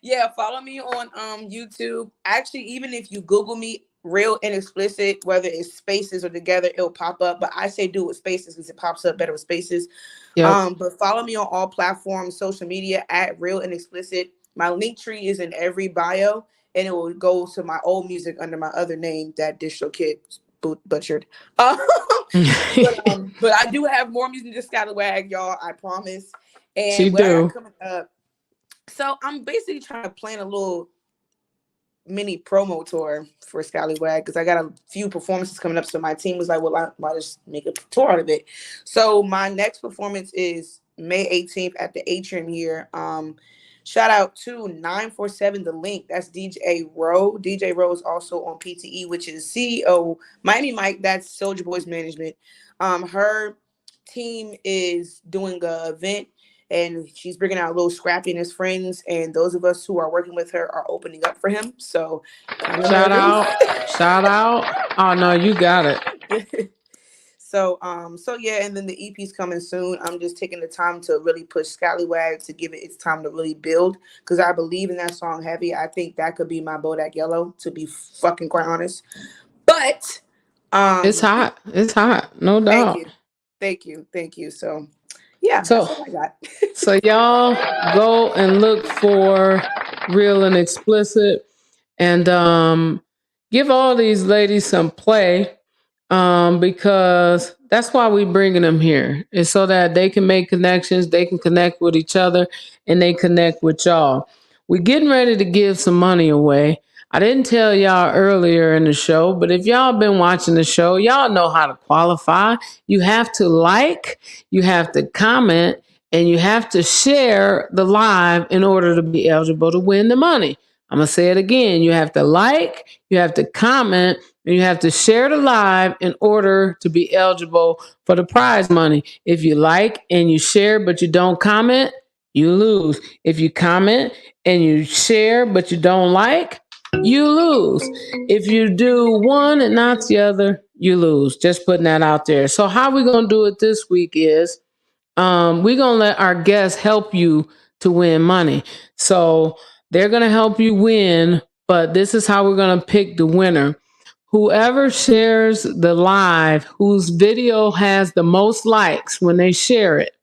Yeah, follow me on YouTube. Actually, even if you Google me, Real and Explicit, whether it's spaces or together, it'll pop up. But I say do it with spaces because it pops up better with spaces. Yep. But follow me on all platforms, social media at Real and Explicit. My link tree is in every bio, and it will go to my old music under my other name that Distro Kid butchered. But I do have more music than Scallywag, y'all. I promise. And she what I do. got coming up. So I'm basically trying to plan a little mini promo tour for Scallywag because I got a few performances coming up. So my team was like, well, why just make a tour out of it? So my next performance is May 18th at the Atrium here. Shout out to 947 The Link. That's DJ Rowe. DJ Rowe is also on PTE, which is CEO Miami Mike. That's Soldier Boys Management. Her team is doing an event, and she's bringing out Lil Scrappy and his friends. And those of us who are working with her are opening up for him. So shout out. Oh no, you got it. So yeah, and then the EP's coming soon. I'm just taking the time to really push Scallywag to give it its time to really build because I believe in that song heavy. I think that could be my Bodak Yellow, to be fucking quite honest. But it's hot. It's hot, no doubt. Thank you. So yeah, that's all I got. So y'all go and look for Real and Explicit, and give all these ladies some play. Because that's why we bringing them here, is so that they can make connections, they can connect with each other, and they connect with y'all. We're getting ready to give some money away. I didn't tell y'all earlier in the show, but if y'all been watching the show, y'all know how to qualify. You have to like, you have to comment, and you have to share the live in order to be eligible to win the money. I'm going to say it again. You have to like, you have to comment, and you have to share the live in order to be eligible for the prize money. If you like and you share, but you don't comment, you lose. If you comment and you share, but you don't like, you lose. If you do one and not the other, you lose. Just putting that out there. So how we going to do it this week is we're going to let our guests help you to win money. So they're going to help you win, but this is how we're going to pick the winner. Whoever shares the live, whose video has the most likes when they share it,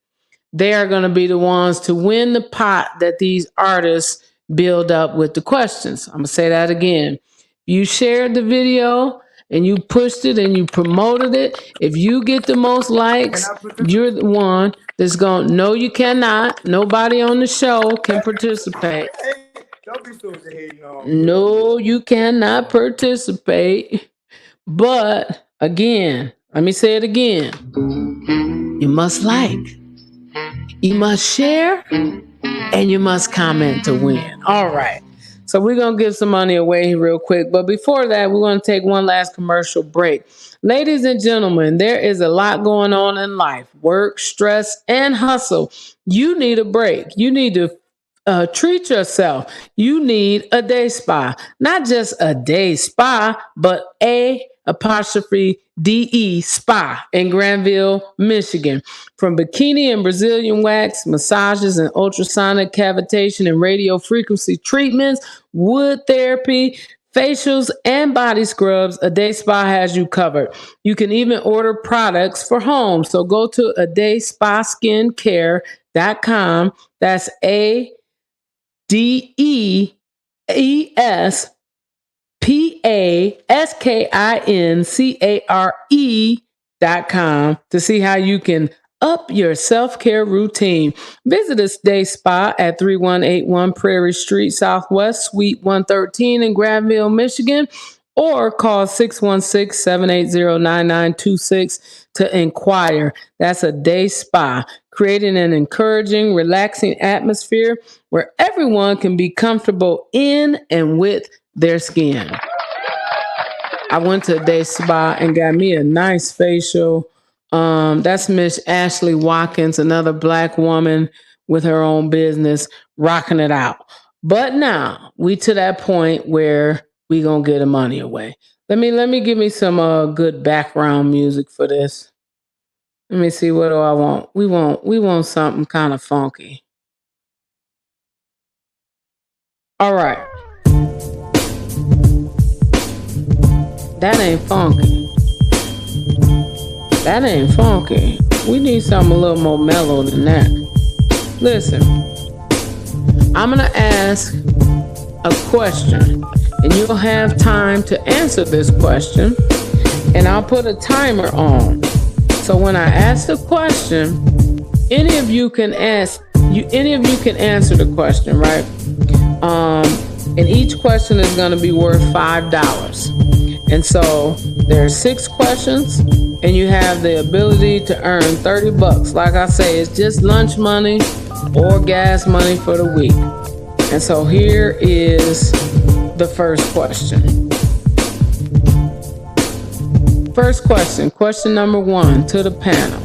they are going to be the ones to win the pot that these artists build up with the questions. I'm going to say that again. You shared the video and you pushed it and you promoted it. If you get the most likes, you're the one that's going to, no, you cannot. Nobody on the show can participate. Don't be so hating No, you cannot participate. But again, let me say it again. You must like, you must share, and you must comment to win. All right. So we're going to give some money away real quick. But before that, we're going to take one last commercial break. Ladies and gentlemen, there is a lot going on in life. Work, stress, and hustle. You need a break. You need to treat yourself. You need a day spa. Not just a day spa, but '(DE) spa in Granville, Michigan. From bikini and Brazilian wax, massages and ultrasonic cavitation and radio frequency treatments, wood therapy, facials, and body scrubs, a day spa has you covered. You can even order products for home. So go to adayspasskincare.com. That's DESPASKINCARE.com to see how you can up your self-care routine. Visit us Day Spa at 3181 Prairie Street Southwest, Suite 113 in Granville, Michigan, or call 616-780-9926 to inquire. That's a day spa, creating an encouraging, relaxing atmosphere where everyone can be comfortable in and with their skin. I went to a day spa and got me a nice facial. That's Miss Ashley Watkins, another black woman with her own business, rocking it out. But now we to that point where we gonna get the money away. Let me give me some good background music for this. Let me see, what do I want? We want something kind of funky. All right. That ain't funky. That ain't funky. We need something a little more mellow than that. Listen, I'm gonna ask a question, and you'll have time to answer this question, and I'll put a timer on. So when I ask the question, any of you can answer the question, right? And each question is going to be worth $5. And so there are 6 questions, and you have the ability to earn $30. Like I say, it's just lunch money or gas money for the week. And so here is the first question. First question, question number 1 to the panel.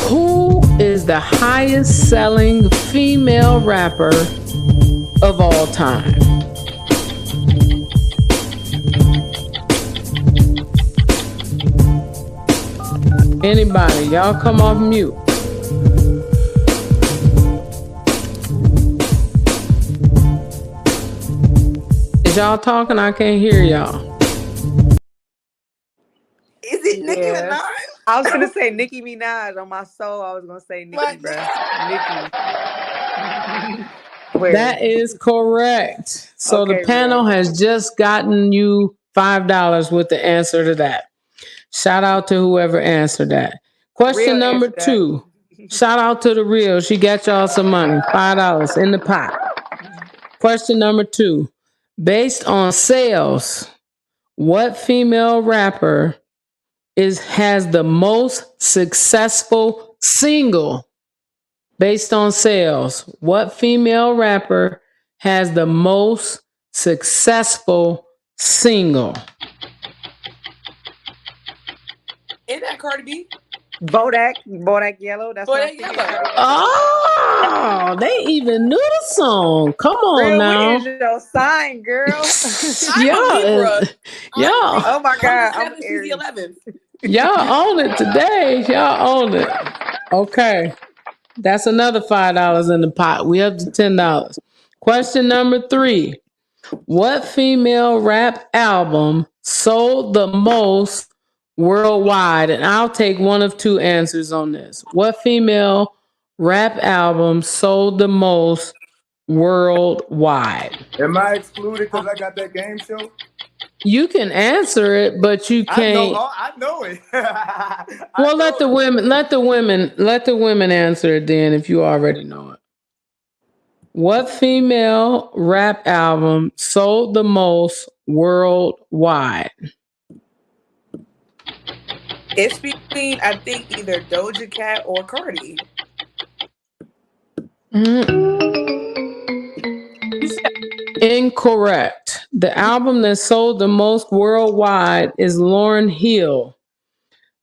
Who is the highest selling female rapper of all time? Anybody? Y'all come off mute. Is y'all talking? I can't hear y'all. Is it Nicki Minaj? I was gonna say Nicki Minaj. On my soul, I was gonna say Nicki, bro. Nicki. That is correct. So Okay, the panel real. has just gotten you $5 with the answer to that. Shout out to whoever answered that. Question Real number answer 2. Shout out to the Real. She got y'all some money. $5 in the pot. Question number 2. Based on sales, what female rapper has the most successful single? Based on sales, what female rapper has the most successful single? Isn't that Cardi B? Bodak Yellow. That's Bodak Yellow. Oh, they even knew the song. Come on Real, now. what is your sign, girl? Y'all. Oh my God. I'm 11th. Y'all own it today. Y'all own it. Okay. That's another $5 in the pot. We up to $10. Question number 3. What female rap album sold the most worldwide? And I'll take one of 2 answers on this. What female rap album sold the most worldwide? Am I excluded because I got that game show? You can answer it, but you can't. I know it. Well, let the women answer it then if you already know it. What female rap album sold the most worldwide? It's between, I think, either Doja Cat or Cardi. Incorrect. The album that sold the most worldwide is Lauryn Hill.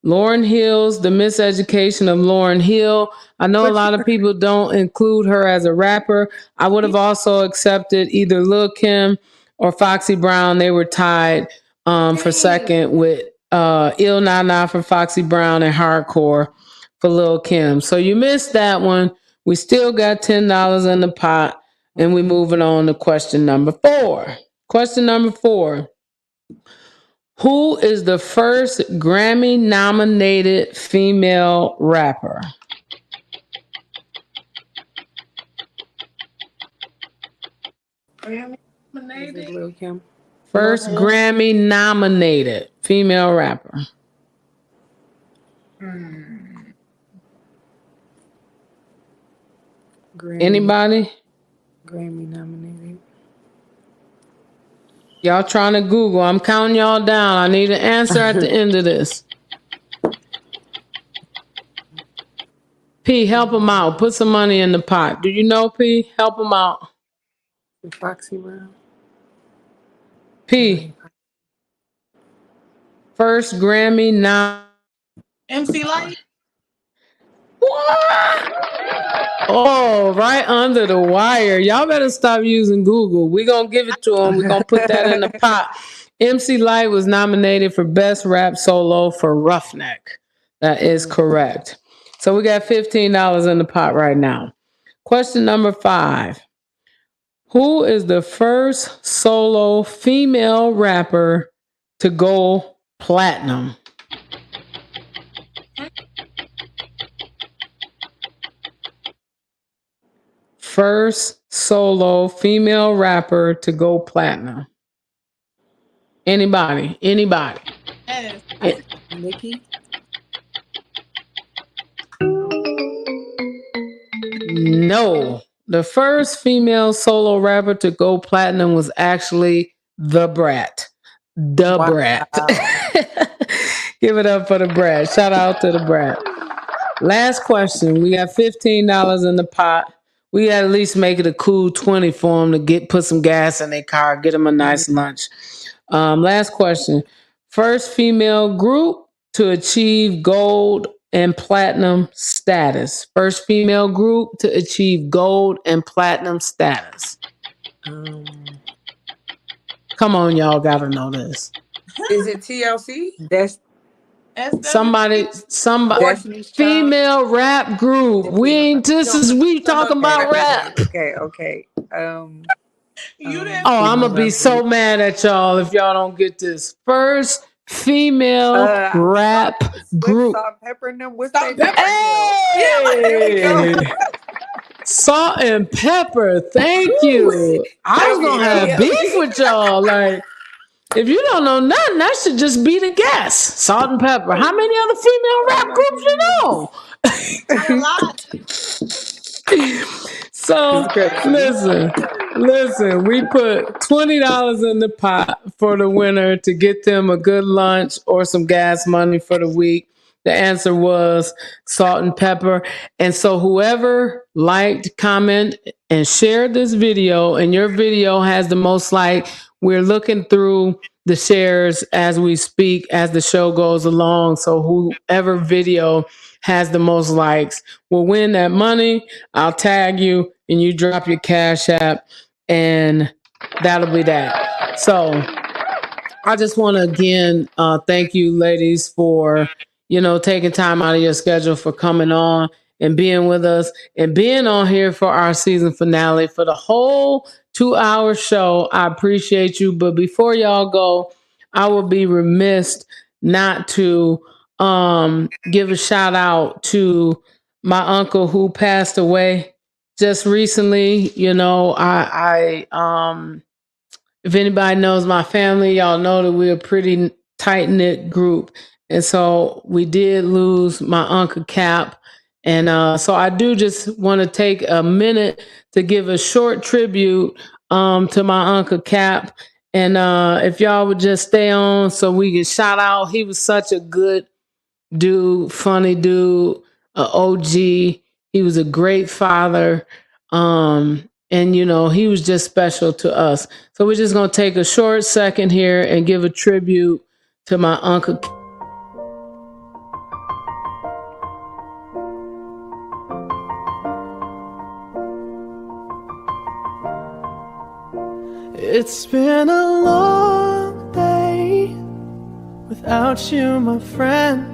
Lauryn Hill's The Miseducation of Lauryn Hill. I know a lot of people don't include her as a rapper. I would have also accepted either Lil' Kim or Foxy Brown. They were tied for second with Il Na Na for Foxy Brown and Hardcore for Lil' Kim. So you missed that one. We still got $10 in the pot, and we're moving on to question number 4. Question number 4. Who is the first Grammy-nominated female rapper? Lil' Kim. First Grammy-nominated female rapper. Anybody? Grammy nominated. Y'all trying to Google. I'm counting y'all down. I need an answer at the end of this. P, help him out. Put some money in the pot. Do you know, P? Help him out. Foxy Brown. P. First Grammy MC Light. What? Oh, right under the wire. Y'all better stop using Google. We're going to give it to him. We're going to put that in the pot. MC Light was nominated for Best Rap Solo for Roughneck. That is correct. So we got $15 in the pot right now. Question number 5. Who is the first solo female rapper to go platinum? First solo female rapper to go platinum. Anybody? Nikki. No. The first female solo rapper to go platinum was actually The Brat. Brat. Give it up for The Brat. Shout out to The Brat. Last question. We got $15 in the pot. We got to at least make it a cool 20 for them to put some gas in their car, get them a nice lunch. Last question. First female group to achieve gold and platinum status. First female group to achieve gold and platinum status. Come on, y'all gotta know this. Is it TLC? That's somebody female rap group. We talking about rap. Okay. I'm gonna be so mad at y'all if y'all don't get this. First female rap group. Salt and Pepper and them. What's Salt that? Hey! Salt and Pepper. Thank you. I was gonna have beef with y'all. Like, if you don't know nothing, that should just be the guess. Salt and Pepper. How many other female rap groups you know? A lot. So listen, we put $20 in the pot for the winner to get them a good lunch or some gas money for the week. The answer was Salt and Pepper. And so whoever liked, comment, and shared this video, and your video has the most like, we're looking through the shares as we speak, as the show goes along. So whoever video has the most likes will win that money. I'll tag you and you drop your Cash App and that'll be that. So I just want to again thank you ladies for taking time out of your schedule for coming on and being with us and being on here for our season finale for the whole 2-hour show. I appreciate you. But before y'all go, I will be remiss not to give a shout out to my uncle who passed away just recently. If anybody knows my family, y'all know that we're a pretty tight-knit group. And so we did lose my Uncle Cap. And so I do just want to take a minute to give a short tribute to my Uncle Cap. And if y'all would just stay on so we can shout out. He was such a good dude, funny dude, OG. He was a great father. And, he was just special to us. So we're just going to take a short second here and give a tribute to my Uncle Cap. It's been a long day without you, my friend,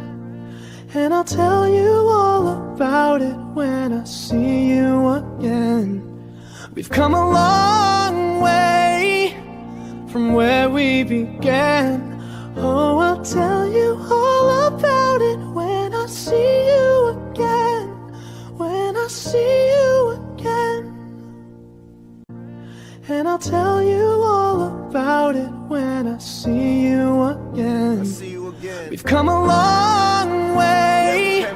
and I'll tell you all about it when I see you again. We've come a long way from where we began. Oh, I'll tell you all about it when I see you again. When I see you again. And I'll tell you all about it when I see you again. We've come a long way,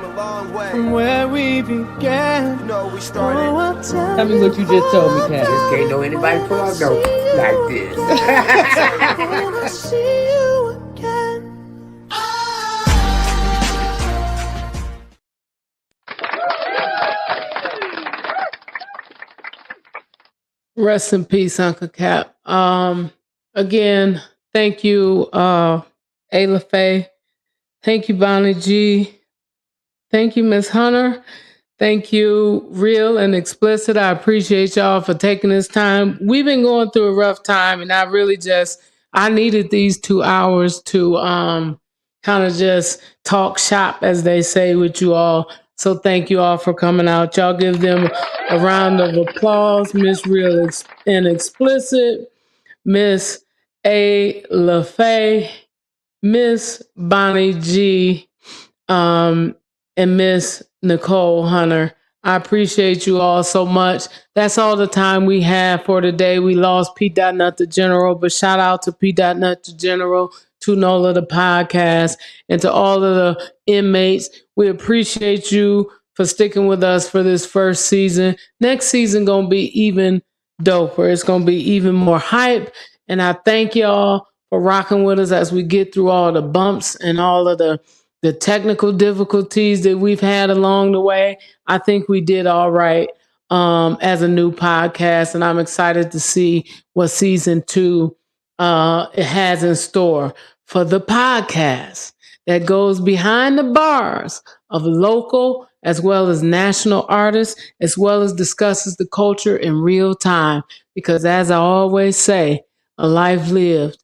from where we began. We started. Oh, I'll tell Tell me what you just told me, Kat. Just can't know anybody pull out no like this. when I see you again. Rest in peace, Uncle Cap. Again, thank you, A. Lafaye. Thank you, Bonnie G. Thank you, Miss Hunter. Thank you, Real and Explicit. I appreciate y'all for taking this time. We've been going through a rough time, and I needed these 2 hours to kind of just talk shop, as they say, with you all. So thank you all for coming out. Y'all give them a round of applause. Miss Real and Explicit, Miss A. Lafaye, Miss Bonnie G, and Miss Nichole Hunter. I appreciate you all so much. That's all the time we have for today. We lost P.Nut Da General, but shout out to P.Nut Da General, to NOLA the podcast, and to all of the inmates. We appreciate you for sticking with us for this first season. Next season gonna be even doper. It's gonna be even more hype. And I thank y'all for rocking with us as we get through all the bumps and all of the technical difficulties that we've had along the way. I think we did all right as a new podcast, and I'm excited to see what season 2 it has in store for the podcast that goes behind the bars of local as well as national artists, as well as discusses the culture in real time. Because as I always say, a life lived